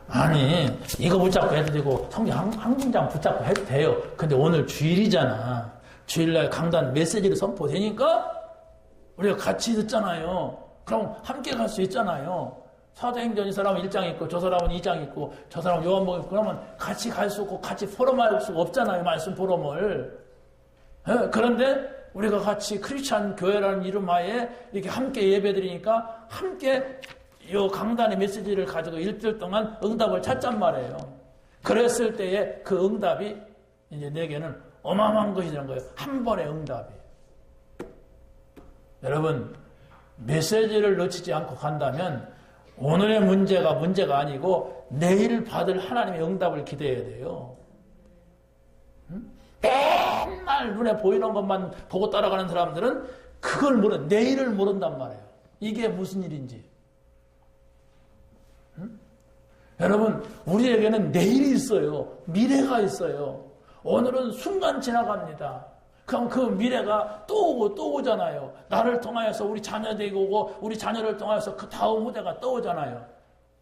아니, 이거 붙잡고 해도 되고, 성경 한 문장 붙잡고 해도 돼요. 근데 오늘 주일이잖아. 주일날 강단 메시지를 선포되니까, 우리가 같이 듣잖아요. 그럼 함께 갈 수 있잖아요. 사도행전 이 사람은 1장 있고, 저 사람은 2장 있고, 저 사람은 요한복음 있고, 그러면 같이 갈 수 없고, 같이 포럼할 수가 없잖아요. 말씀 포럼을. 그런데, 우리가 같이 크리스찬 교회라는 이름 하에 이렇게 함께 예배드리니까, 함께 이 강단의 메시지를 가지고 일주일 동안 응답을 찾잔 말이에요. 그랬을 때에 그 응답이 이제 내게는 어마어마한 것이 되는 거예요. 한 번의 응답이. 여러분, 메시지를 놓치지 않고 간다면 오늘의 문제가 아니고 내일 받을 하나님의 응답을 기대해야 돼요. 맨날 눈에 보이는 것만 보고 따라가는 사람들은 그걸 내일을 모른단 말이에요. 이게 무슨 일인지. 여러분, 우리에게는 내일이 있어요. 미래가 있어요. 오늘은 순간 지나갑니다. 그럼 그 미래가 또 오고 또 오잖아요. 나를 통하여서 우리 자녀들이 오고 우리 자녀를 통하여서 그 다음 후대가 또 오잖아요.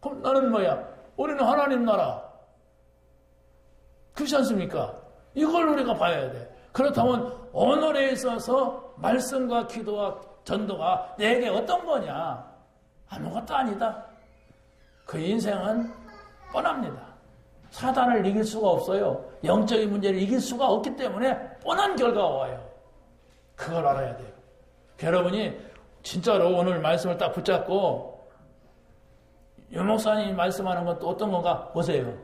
그럼 나는 뭐야? 우리는 하나님 나라. 그렇지 않습니까? 이걸 우리가 봐야 돼. 그렇다면 오늘에 있어서 말씀과 기도와 전도가 내게 어떤 거냐? 아무것도 아니다. 그 인생은 뻔합니다. 사단을 이길 수가 없어요. 영적인 문제를 이길 수가 없기 때문에 뻔한 결과가 와요. 그걸 알아야 돼요. 여러분이 진짜로 오늘 말씀을 딱 붙잡고 유 목사님이 말씀하는 건 또 어떤 건가 보세요.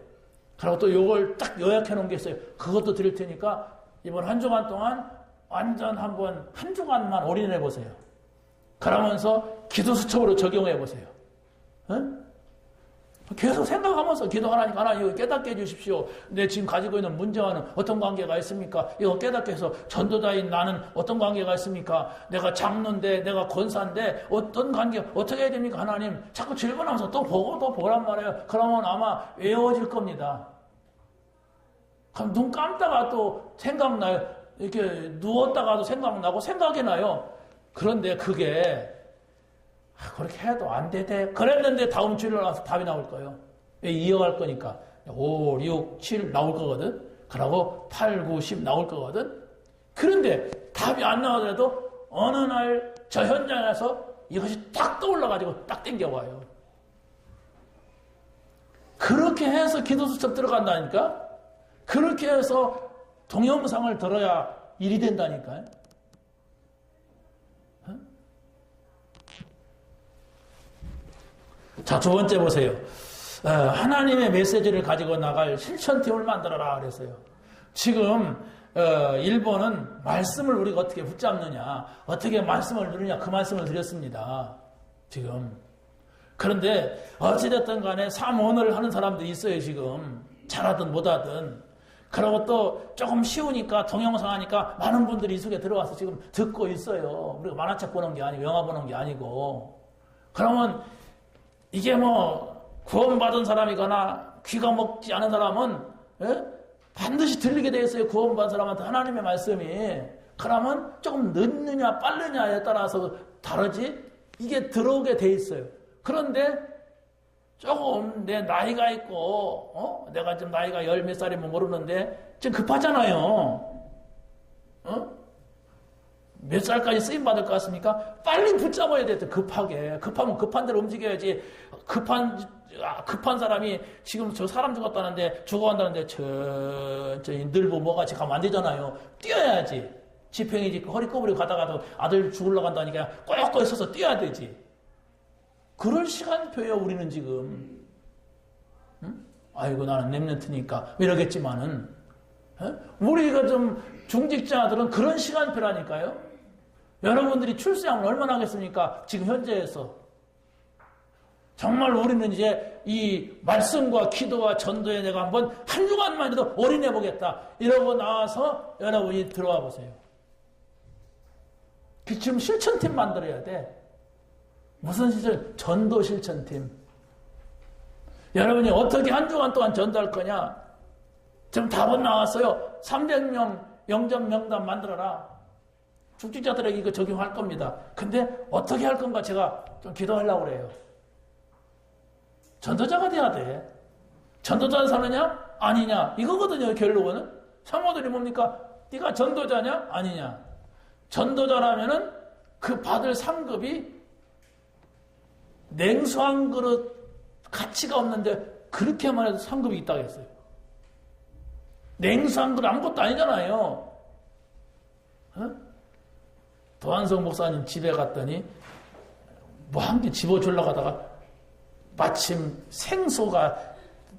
그리고 또 요걸 딱 요약해 놓은 게 있어요. 그것도 드릴 테니까 이번 한 주간 동안 완전 한 주간만 올인해 보세요. 그러면서 기도 수첩으로 적용해 보세요. 응? 계속 생각하면서 기도하라니까 하나님 깨닫게 해주십시오. 내 지금 가지고 있는 문제와는 어떤 관계가 있습니까? 이거 깨닫게 해서 전도자인 나는 어떤 관계가 있습니까? 내가 장로인데 내가 권사인데 어떤 관계 어떻게 해야 됩니까? 하나님 자꾸 질문하면서 또 보란 말이에요. 그러면 아마 외워질 겁니다. 그럼 눈 감다가 또 생각나요. 이렇게 누웠다가도 생각나고 생각이 나요. 그런데 그게 그렇게 해도 안 되대. 그랬는데 다음 주일에 나와서 답이 나올 거예요. 이어갈 거니까. 5, 6, 7 나올 거거든. 그러고 8, 9, 10 나올 거거든. 그런데 답이 안 나오더라도 어느 날 저 현장에서 이것이 딱 떠올라가지고 딱 땡겨와요. 그렇게 해서 기도수첩 들어간다니까? 그렇게 해서 동영상을 들어야 일이 된다니까요. 자, 두 번째 보세요. 하나님의 메시지를 가지고 나갈 실천팀을 만들어라 그랬어요. 지금 일본은 말씀을 우리가 어떻게 붙잡느냐, 어떻게 말씀을 누리냐 그 말씀을 드렸습니다. 지금. 그런데 어찌됐든 간에 사모언어를 하는 사람들이 있어요. 지금. 잘하든 못하든. 그리고 또 조금 쉬우니까 동영상 하니까 많은 분들이 이 속에 들어와서 지금 듣고 있어요. 우리가 만화책 보는 게 아니고 영화 보는 게 아니고. 그러면 이게 구원받은 사람이거나 귀가 먹지 않은 사람은 반드시 들리게 되어 있어요. 구원받은 사람한테 하나님의 말씀이. 그러면 조금 늦느냐 빠르냐에 따라서 다르지 이게 들어오게 돼 있어요. 그런데 조금 내 나이가 있고 내가 지금 나이가 열 몇 살이면 모르는데 지금 급하잖아요. 몇 살까지 쓰임받을 것 같습니까? 빨리 붙잡아야 돼. 급하게. 급하면 급한 대로 움직여야지. 급한 사람이 지금 저 사람 죽었다는데, 죽어간다는데, 천천히 늘보 뭐같이 가면 안 되잖아요. 뛰어야지. 지팽이 짓고 허리 꼬부리고 가다가도 아들 죽으러 간다니까 꿔역꿔역 서서 뛰어야 되지. 그럴 시간표예요, 우리는 지금. 응? 아이고, 나는 랩런트니까. 이러겠지만은. 우리가 좀 중직자들은 그런 시간표라니까요. 여러분들이 출세하면 얼마나 하겠습니까? 지금 현재에서. 정말 우리는 이제 이 말씀과 기도와 전도에 내가 한번 한 주간만이라도 올인해 보겠다. 이러고 나와서 여러분이 들어와 보세요. 지금 실천팀 만들어야 돼. 무슨 실천? 전도 실천팀. 여러분이 어떻게 한 주간 동안 전도할 거냐? 지금 답은 나왔어요. 300명 영접 명단 만들어라. 중직자들에게 이거 적용할 겁니다. 근데 어떻게 할 건가 제가 좀 기도하려고 그래요. 전도자가 돼야 돼. 전도자는 사느냐? 아니냐? 이거거든요, 결론은. 성모들이 뭡니까? 네가 전도자냐? 아니냐? 전도자라면은 그 받을 상급이 냉수 한 그릇 가치가 없는데 그렇게만 해도 상급이 있다고 했어요. 냉수 한 그릇 아무것도 아니잖아요. 어? 도한석 목사님 집에 갔더니 뭐 한 개 집어주려고 하다가 마침 생소가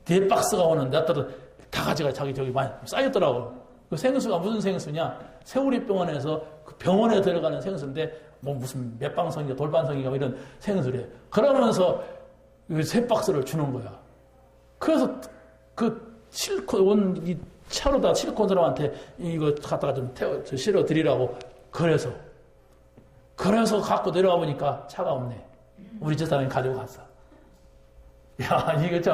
4박스가 오는데 다 가져가 자기 저기 많이 쌓였더라고. 그 생수가 무슨 생수냐? 세우리병원에서 그 병원에 들어가는 생수인데 뭐 무슨 몇방성이가 돌반성이가 이런 생수래. 그러면서 3박스를 주는 거야. 그래서 그 실컷 이 차로다 실컷 사람한테 이거 갖다가 좀 실어 드리라고 그래서 갖고 내려와 보니까 차가 없네. 우리 집사람이 가지고 갔어. 야, 이거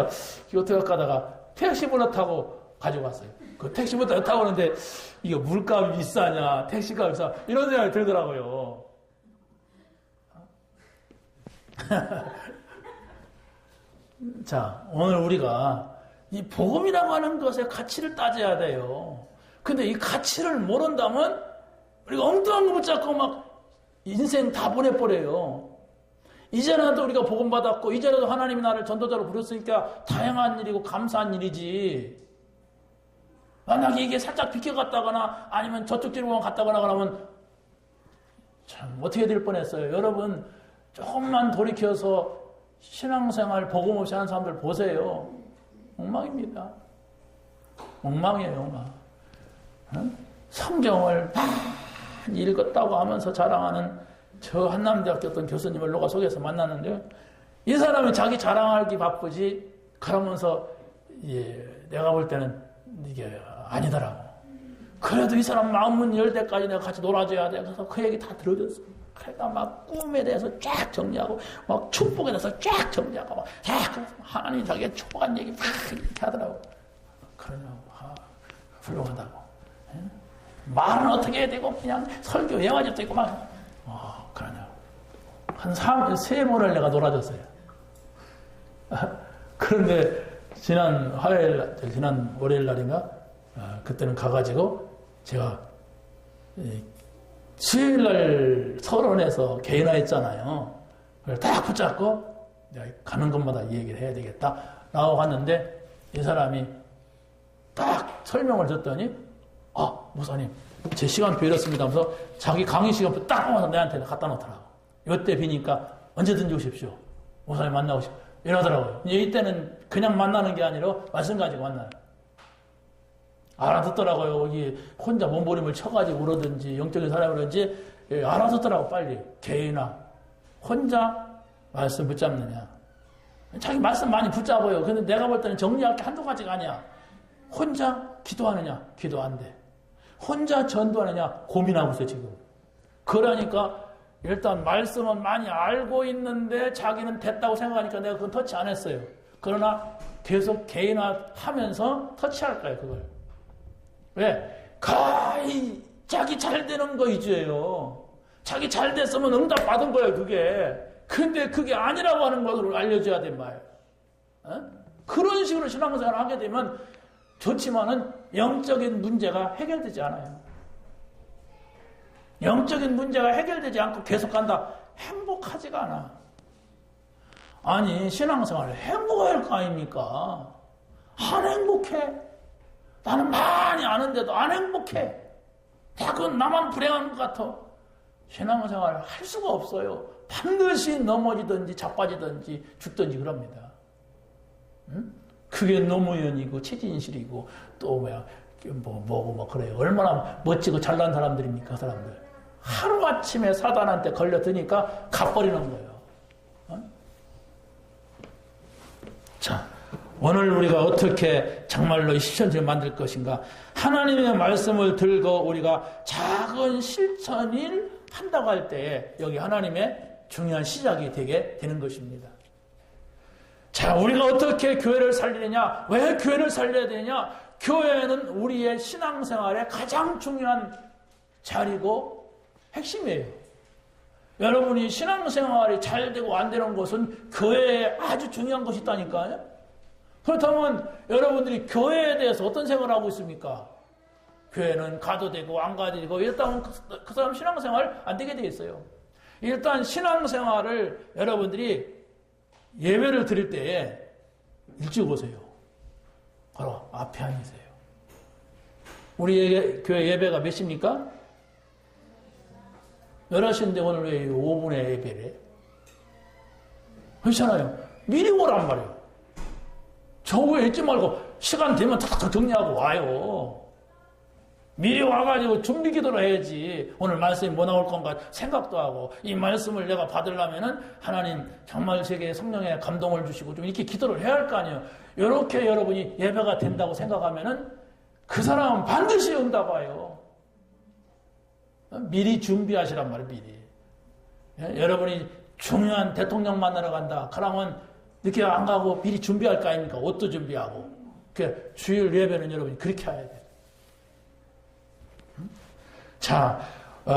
어떻게 가다가 택시보다 타고 가지고 갔어요. 그 택시보다 타고 오는데 이게 물값이 비싸냐, 택시값이 비싸, 이런 생각이 들더라고요. 자, 오늘 우리가 이 복음이라고 하는 것의 가치를 따져야 돼요. 근데 이 가치를 모른다면 우리가 엉뚱한 거 붙잡고 막 인생 다 보내버려요. 이제라도 우리가 복음 받았고 이제라도 하나님이 나를 전도자로 부르셨으니까 다행한 일이고 감사한 일이지. 만약에 이게 살짝 비켜갔다거나 아니면 저쪽 뒤로만 갔다거나 그러면 참 어떻게 될 뻔했어요. 여러분 조금만 돌이켜서 신앙생활 복음 없이 하는 사람들 보세요. 엉망입니다. 엉망이에요. 엉망. 응? 성경을 많이 읽었다고 하면서 자랑하는 저 한남대학교 어떤 교수님을 누가 속에서 만났는데요. 이 사람이 자기 자랑하기 바쁘지 그러면서 내가 볼 때는 이게 아니더라고. 그래도 이 사람 마음문 열 때까지 내가 같이 놀아줘야 돼. 그래서 그 얘기 다 들어줬어. 그러니까 막 꿈에 대해서 쫙 정리하고 막 축복에 대해서 쫙 정리하고 막 하나님 자기가 축복한 얘기 막 이렇게 하더라고. 그러냐고. 훌륭하다고. 말은 어떻게 해야 되고 그냥 설교 외화집도 있고 막 그러냐고. 한 3번을 내가 놀아줬어요. 그런데 지난 월요일 날인가 그때는 가가지고 제가 수요일 날 서론에서 개인화했잖아요. 그걸 딱 붙잡고 내가 가는 곳마다 이 얘기를 해야 되겠다 라고 갔는데 이 사람이 딱 설명을 듣더니 목사님 제 시간표 이렇습니다 하면서 자기 강의 시간표 딱 뽑아서 내한테 갖다 놓더라고. 이때 비니까 언제든지 오십시오. 목사님 만나고 싶어. 이러더라고요. 이때는 그냥 만나는 게 아니라 말씀 가지고 만나요. 알아듣더라고요. 여기 혼자 몸부림을 쳐가지고 그러든지 영적인 사람이든지 알아듣더라고. 빨리 개인화. 혼자 말씀 붙잡느냐. 자기 말씀 많이 붙잡아요. 근데 내가 볼 때는 정리할 게 한두 가지가 아니야. 혼자 기도하느냐. 기도 안 돼. 혼자 전도하느냐. 고민하고 있어 지금. 그러니까 일단 말씀은 많이 알고 있는데 자기는 됐다고 생각하니까 내가 그건 터치 안 했어요. 그러나 계속 개인화하면서 터치할 거예요. 그걸. 왜? 거의 자기 잘 되는 거 위주예요. 자기 잘 됐으면 응답 받은 거예요. 그게. 근데 그게 아니라고 하는 것을 알려줘야 된 말이에요. 그런 식으로 신앙생활을 하게 되면 좋지만은 영적인 문제가 해결되지 않아요. 영적인 문제가 해결되지 않고 계속 간다. 행복하지가 않아. 아니 신앙생활을 행복할 거 아닙니까? 안 행복해. 나는 많이 아는데도 안 행복해. 그건 나만 불행한 것 같아. 신앙생활을 할 수가 없어요. 반드시 넘어지든지 자빠지든지 죽든지 그럽니다. 응? 그게 노무현이고 최진실이고 또 뭐 그래요. 얼마나 멋지고 잘난 사람들입니까, 그 사람들. 하루아침에 사단한테 걸려드니까 가버리는 거예요. 어? 자, 오늘 우리가 어떻게 정말로 이 실천을 만들 것인가? 하나님의 말씀을 들고 우리가 작은 실천을 한다고 할 때에 여기 하나님의 중요한 시작이 되게 되는 것입니다. 자, 우리가 어떻게 교회를 살리느냐? 왜 교회를 살려야 되느냐? 교회는 우리의 신앙생활의 가장 중요한 자리고 핵심이에요. 여러분이 신앙생활이 잘 되고 안 되는 것은 교회에 아주 중요한 것이 있다니까요. 그렇다면 여러분들이 교회에 대해서 어떤 생각을 하고 있습니까? 교회는 가도 되고 안 가도 되고 이랬다면 그 사람 신앙생활 안 되게 돼 있어요. 일단 신앙생활을 여러분들이 예배를 드릴 때에 일찍 오세요. 바로 앞에 앉으세요. 우리 교회 예배가 몇 시입니까? 11시인데 오늘 왜 5분에 예배래? 그렇잖아요. 미리 오란 말이에요. 저 후에 있지 말고 시간 되면 탁탁 정리하고 와요. 미리 와가지고 준비 기도를 해야지. 오늘 말씀이 뭐 나올 건가 생각도 하고, 이 말씀을 내가 받으려면은 하나님 정말 제게 성령의 감동을 주시고 좀 이렇게 기도를 해야 할 거 아니에요. 이렇게 여러분이 예배가 된다고 생각하면은 그 사람은 반드시 응답해요. 미리 준비하시란 말이에요, 미리. 예? 여러분이 중요한 대통령 만나러 간다. 그러면 늦게 안 가고 미리 준비할 거 아닙니까? 옷도 준비하고. 그 주일 예배는 여러분이 그렇게 해야 돼요. 자,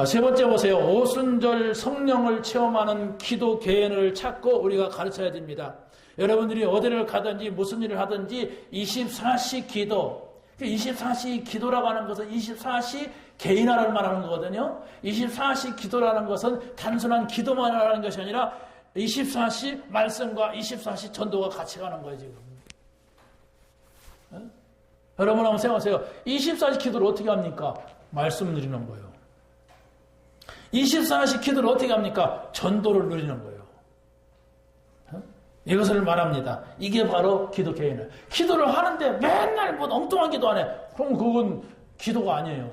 세 번째 보세요. 오순절 성령을 체험하는 기도 개인을 찾고 우리가 가르쳐야 됩니다. 여러분들이 어디를 가든지 무슨 일을 하든지 24시 기도. 24시 기도라고 하는 것은 24시 개인화를 말하는 거거든요. 24시 기도라는 것은 단순한 기도만 하는 것이 아니라 24시 말씀과 24시 전도가 같이 가는 거예요, 지금. 여러분 한번 생각하세요. 24시 기도를 어떻게 합니까? 말씀 누리는 거예요. 24시 기도를 어떻게 합니까? 전도를 누리는 거예요. 이것을 말합니다. 이게 바로 기도 개인을. 기도를 하는데 맨날 뭐 엉뚱한 기도 안 해. 그럼 그건 기도가 아니에요.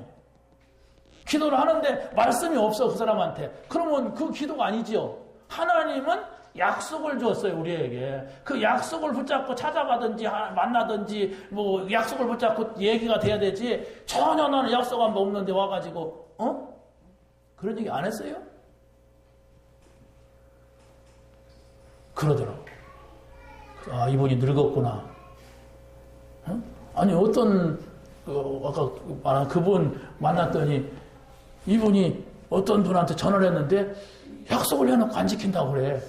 기도를 하는데 말씀이 없어, 그 사람한테. 그러면 그 기도가 아니죠. 하나님은 약속을 줬어요, 우리에게. 그 약속을 붙잡고 찾아가든지 만나든지 뭐 약속을 붙잡고 얘기가 돼야 되지. 전혀 나는 약속한 거 없는데 와가지고 그런 얘기 안 했어요? 그러더라고. 아, 이분이 늙었구나. 아니 어떤 아까 말한 그분 만났더니 이분이 어떤 분한테 전화를 했는데 약속을 해놓고 안 지킨다고 그래.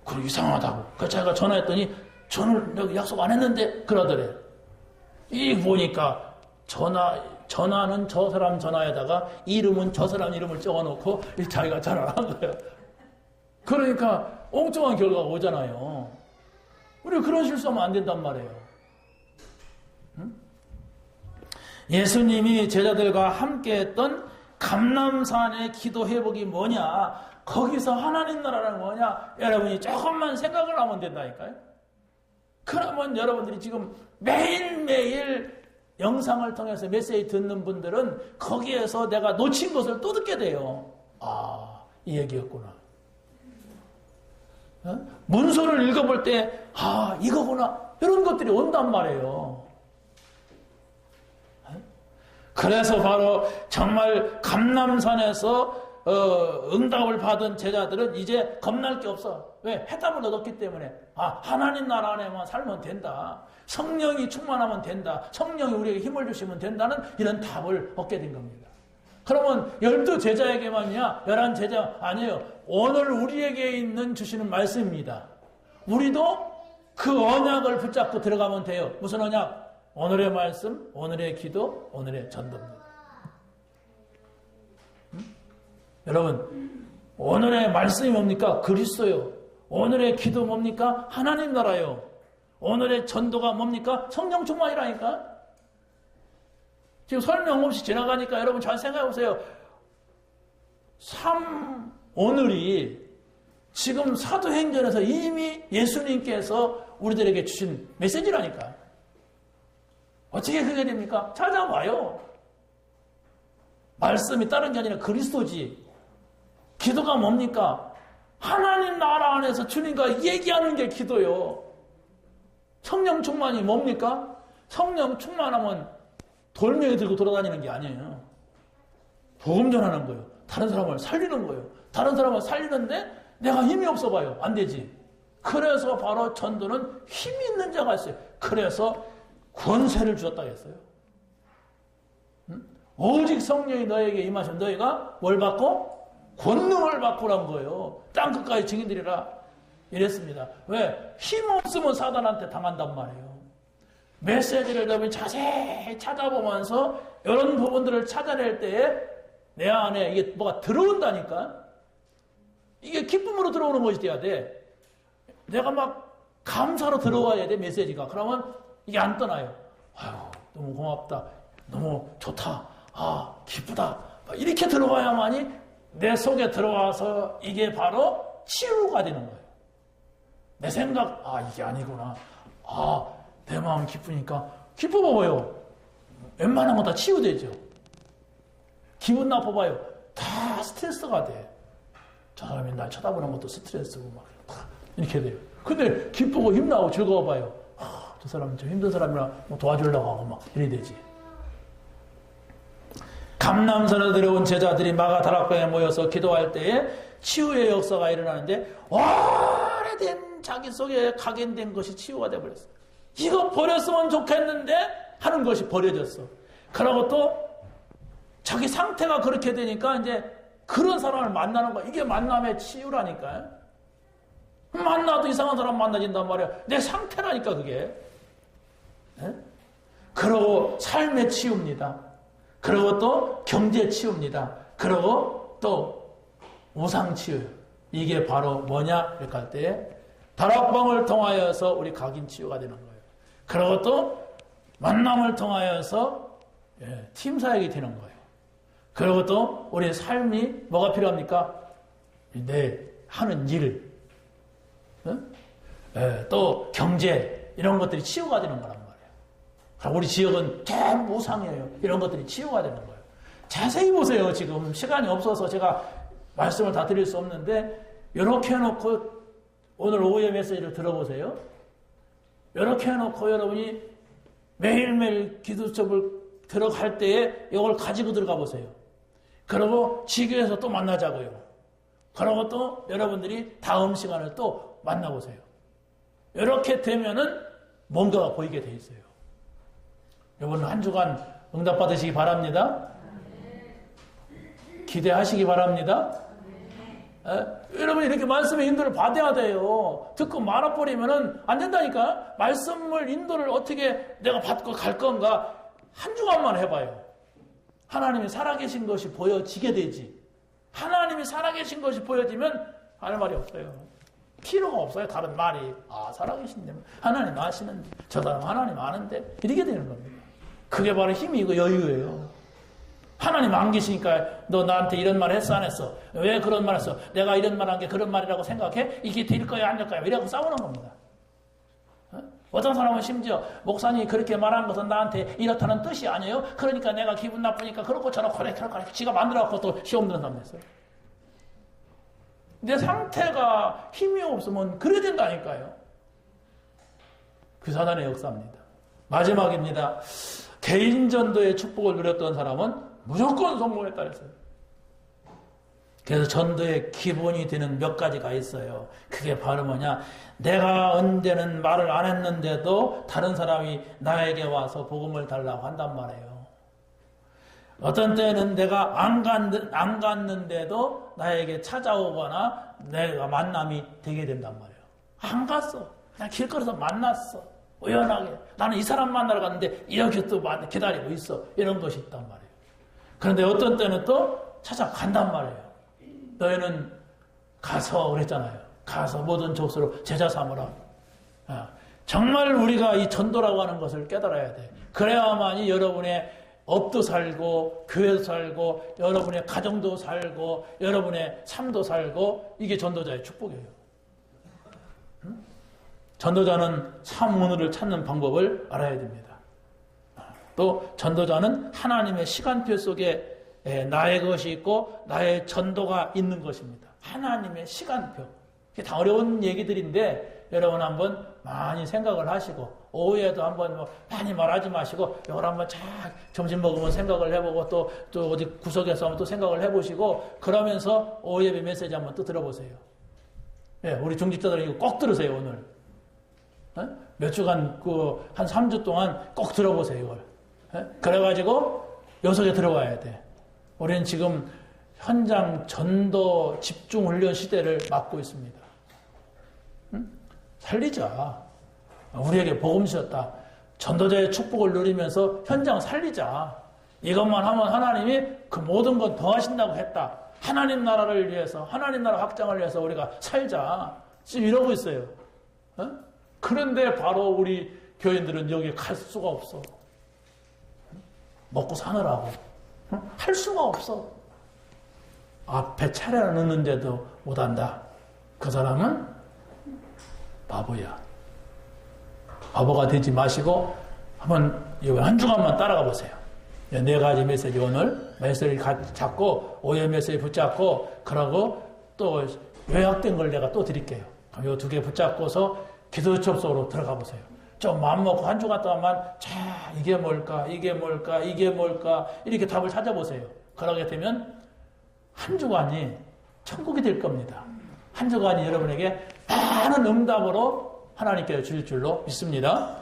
그럼 이상하다고. 그래서 제가 전화했더니 저는 약속 안 했는데 그러더래. 이 보니까 전화는 저 사람 전화에다가 이름은 저 사람 이름을 적어놓고 자기가 전화를 한 거예요. 그러니까 엉뚱한 결과가 오잖아요. 우리 그런 실수하면 안 된단 말이에요. 응? 예수님이 제자들과 함께했던 감람산의 기도 회복이 뭐냐? 거기서 하나님 나라는 뭐냐? 여러분이 조금만 생각을 하면 된다니까요. 그러면 여러분들이 지금 매일매일 영상을 통해서 메시지 듣는 분들은 거기에서 내가 놓친 것을 또 듣게 돼요. 아, 이 얘기였구나. 문서를 읽어볼 때, 아, 이거구나. 이런 것들이 온단 말이에요. 그래서 바로 정말 감람산에서 응답을 받은 제자들은 이제 겁날 게 없어. 왜? 해답을 얻었기 때문에. 아, 하나님 나라 안에만 살면 된다. 성령이 충만하면 된다. 성령이 우리에게 힘을 주시면 된다는 이런 답을 얻게 된 겁니다. 그러면 12제자에게만이야? 11제자 아니에요. 오늘 우리에게 있는 주시는 말씀입니다. 우리도 그 언약을 붙잡고 들어가면 돼요. 무슨 언약? 오늘의 말씀, 오늘의 기도, 오늘의 전도입니다. 여러분, 오늘의 말씀이 뭡니까? 그리스도요. 오늘의 기도 뭡니까? 하나님 나라요. 오늘의 전도가 뭡니까? 성령 충만이라니까. 지금 설명 없이 지나가니까 여러분 잘 생각해 보세요. 오늘이 지금 사도행전에서 이미 예수님께서 우리들에게 주신 메시지라니까. 어떻게 그게 됩니까? 찾아봐요. 말씀이 다른 게 아니라 그리스도지. 기도가 뭡니까? 하나님 나라 안에서 주님과 얘기하는 게 기도요. 성령 충만이 뭡니까? 성령 충만하면 돌멩이 들고 돌아다니는 게 아니에요. 복음 전하는 거예요. 다른 사람을 살리는 거예요. 다른 사람을 살리는데 내가 힘이 없어 봐요. 안 되지. 그래서 바로 전도는 힘이 있는 자가 있어요. 그래서 권세를 주었다 했어요. 오직 성령이 너에게 임하시면 너희가 뭘 받고? 권능을 받고란 거예요. 땅끝까지 증인들이라 이랬습니다. 왜? 힘 없으면 사단한테 당한단 말이에요. 메시지를 여러분이 자세히 찾아보면서 이런 부분들을 찾아낼 때에 내 안에 이게 뭐가 들어온다니까? 이게 기쁨으로 들어오는 것이 돼야 돼. 내가 막 감사로 들어와야 돼, 메시지가. 그러면 이게 안 떠나요. 아유, 너무 고맙다. 너무 좋다. 아, 기쁘다. 이렇게 들어와야만이 내 속에 들어와서 이게 바로 치유가 되는 거예요. 내 생각, 아, 이게 아니구나. 아, 내 마음 기쁘니까. 기뻐 봐봐요. 웬만한 거 다 치유되죠. 기분 나빠봐요. 다 스트레스가 돼. 저 사람이 날 쳐다보는 것도 스트레스고 막 이렇게 돼요. 근데 기쁘고 힘나고 즐거워봐요. 아, 저 사람 좀 힘든 사람이라 뭐 도와주려고 하고 막 이래 되지. 감람산에 들어온 제자들이 마가 다락방에 모여서 기도할 때에 치유의 역사가 일어나는데 오래된 자기 속에 각인된 것이 치유가 돼버렸어요. 이거 버렸으면 좋겠는데 하는 것이 버려졌어. 그러고 또 자기 상태가 그렇게 되니까 이제 그런 사람을 만나는 거야. 이게 만남의 치유라니까요. 만나도 이상한 사람 만나진단 말이야. 내 상태라니까 그게. 네? 그러고 삶의 치유입니다. 그리고 또 경제 치유입니다. 그리고 또 우상 치유. 이게 바로 뭐냐? 이렇게 할 때 다락방을 통하여서 우리 각인 치유가 되는 거예요. 그리고 또 만남을 통하여서 팀 사역이 되는 거예요. 그리고 또 우리 삶이 뭐가 필요합니까? 내 하는 일, 또 경제 이런 것들이 치유가 되는 거란 말이에요. 우리 지역은 전부 우상이에요. 이런 것들이 치유가 되는 거예요. 자세히 보세요. 지금 시간이 없어서 제가 말씀을 다 드릴 수 없는데 이렇게 해놓고 오늘 오후의 메시지를 들어보세요. 이렇게 해놓고 여러분이 매일매일 기도첩을 들어갈 때에 이걸 가지고 들어가 보세요. 그리고 지교에서 또 만나자고요. 그리고 또 여러분들이 다음 시간을 또 만나보세요. 이렇게 되면은 뭔가가 보이게 돼 있어요. 여러분 한 주간 응답 받으시기 바랍니다. 기대하시기 바랍니다. 여러분이 이렇게 말씀의 인도를 받아야 돼요. 듣고 말아버리면은 안 된다니까. 말씀을 인도를 어떻게 내가 받고 갈 건가 한 주간만 해봐요. 하나님이 살아계신 것이 보여지게 되지. 하나님이 살아계신 것이 보여지면 할 말이 없어요. 필요가 없어요. 다른 말이. 아, 살아계신데 하나님 아시는데 저 사람 하나님 아는데 이렇게 되는 겁니다. 그게 바로 힘이고 여유예요. 하나님 안 계시니까 너 나한테 이런 말 했어 안 했어? 왜 그런 말 했어? 내가 이런 말 한 게 그런 말이라고 생각해? 이게 될 거야 안 될 거야? 이래서 싸우는 겁니다. 어떤 사람은 심지어 목사님이 그렇게 말한 것은 나한테 이렇다는 뜻이 아니에요. 그러니까 내가 기분 나쁘니까 그렇고 저렇고 그렇고 지가 만들어갖고 또 시험 드는 사람 됐어요. 내 상태가 힘이 없으면 그래야 된다니까요. 그 사단의 역사입니다. 마지막입니다. 개인 전도의 축복을 누렸던 사람은 무조건 성공했다 그랬어요. 그래서 전도의 기본이 되는 몇 가지가 있어요. 그게 바로 뭐냐? 내가 언제는 말을 안 했는데도 다른 사람이 나에게 와서 복음을 달라고 한단 말이에요. 어떤 때는 내가 안 갔는데도 나에게 찾아오거나 내가 만남이 되게 된단 말이에요. 안 갔어. 그냥 길거리에서 만났어. 우연하게. 나는 이 사람 만나러 갔는데 이렇게 또 기다리고 있어. 이런 것이 있단 말이에요. 그런데 어떤 때는 또 찾아간단 말이에요. 너희는 가서 그랬잖아요. 가서 모든 족속으로 제자 삼으라. 정말 우리가 이 전도라고 하는 것을 깨달아야 돼. 그래야만이 여러분의 업도 살고 교회도 살고 여러분의 가정도 살고 여러분의 삶도 살고 이게 전도자의 축복이에요. 전도자는 참 오늘을 찾는 방법을 알아야 됩니다. 또 전도자는 하나님의 시간표 속에 나의 것이 있고 나의 전도가 있는 것입니다. 하나님의 시간표. 이게 다 어려운 얘기들인데 여러분 한번 많이 생각을 하시고, 오후에도 한번 뭐 많이 말하지 마시고, 이걸 한번 쫙 점심 먹으면 생각을 해보고, 또 어디 구석에서 한번 또 생각을 해보시고, 그러면서 오후 예배 메시지 한번 또 들어보세요. 예, 우리 중직자들 이거 꼭 들으세요, 오늘. 몇 주간, 한 3주 동안 꼭 들어보세요, 이걸. 그래가지고, 요석에 들어와야 돼. 우리는 지금 현장 전도 집중 훈련 시대를 맞고 있습니다. 살리자. 우리에게 복음 주셨다. 전도자의 축복을 누리면서 현장 살리자. 이것만 하면 하나님이 그 모든 것 더하신다고 했다. 하나님 나라를 위해서, 하나님 나라 확장을 위해서 우리가 살자. 지금 이러고 있어요. 그런데 바로 우리 교인들은 여기 갈 수가 없어. 먹고 사느라고. 할 수가 없어. 앞에 차려놓는데도 못한다. 그 사람은 바보야. 바보가 되지 마시고 한번 한 주간만 따라가 보세요. 네 가지 메시지 오늘 메시지를 잡고 오해 메시지 붙잡고 그러고 또 요약된 걸 내가 또 드릴게요. 이 2개 붙잡고서 기도 접속으로 들어가 보세요. 좀 마음먹고 한 주간 동안만 자 이게 뭘까 이게 뭘까 이게 뭘까 이렇게 답을 찾아보세요. 그러게 되면 한 주간이 천국이 될 겁니다. 한 주간이 여러분에게 많은 응답으로 하나님께 주실 줄로 믿습니다.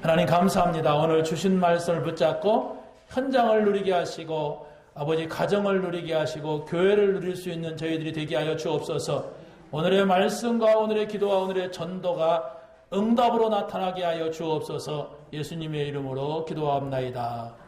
하나님 감사합니다. 오늘 주신 말씀을 붙잡고 현장을 누리게 하시고 아버지 가정을 누리게 하시고 교회를 누릴 수 있는 저희들이 되게 하여 주옵소서. 오늘의 말씀과 오늘의 기도와 오늘의 전도가 응답으로 나타나게 하여 주옵소서. 예수님의 이름으로 기도합나이다.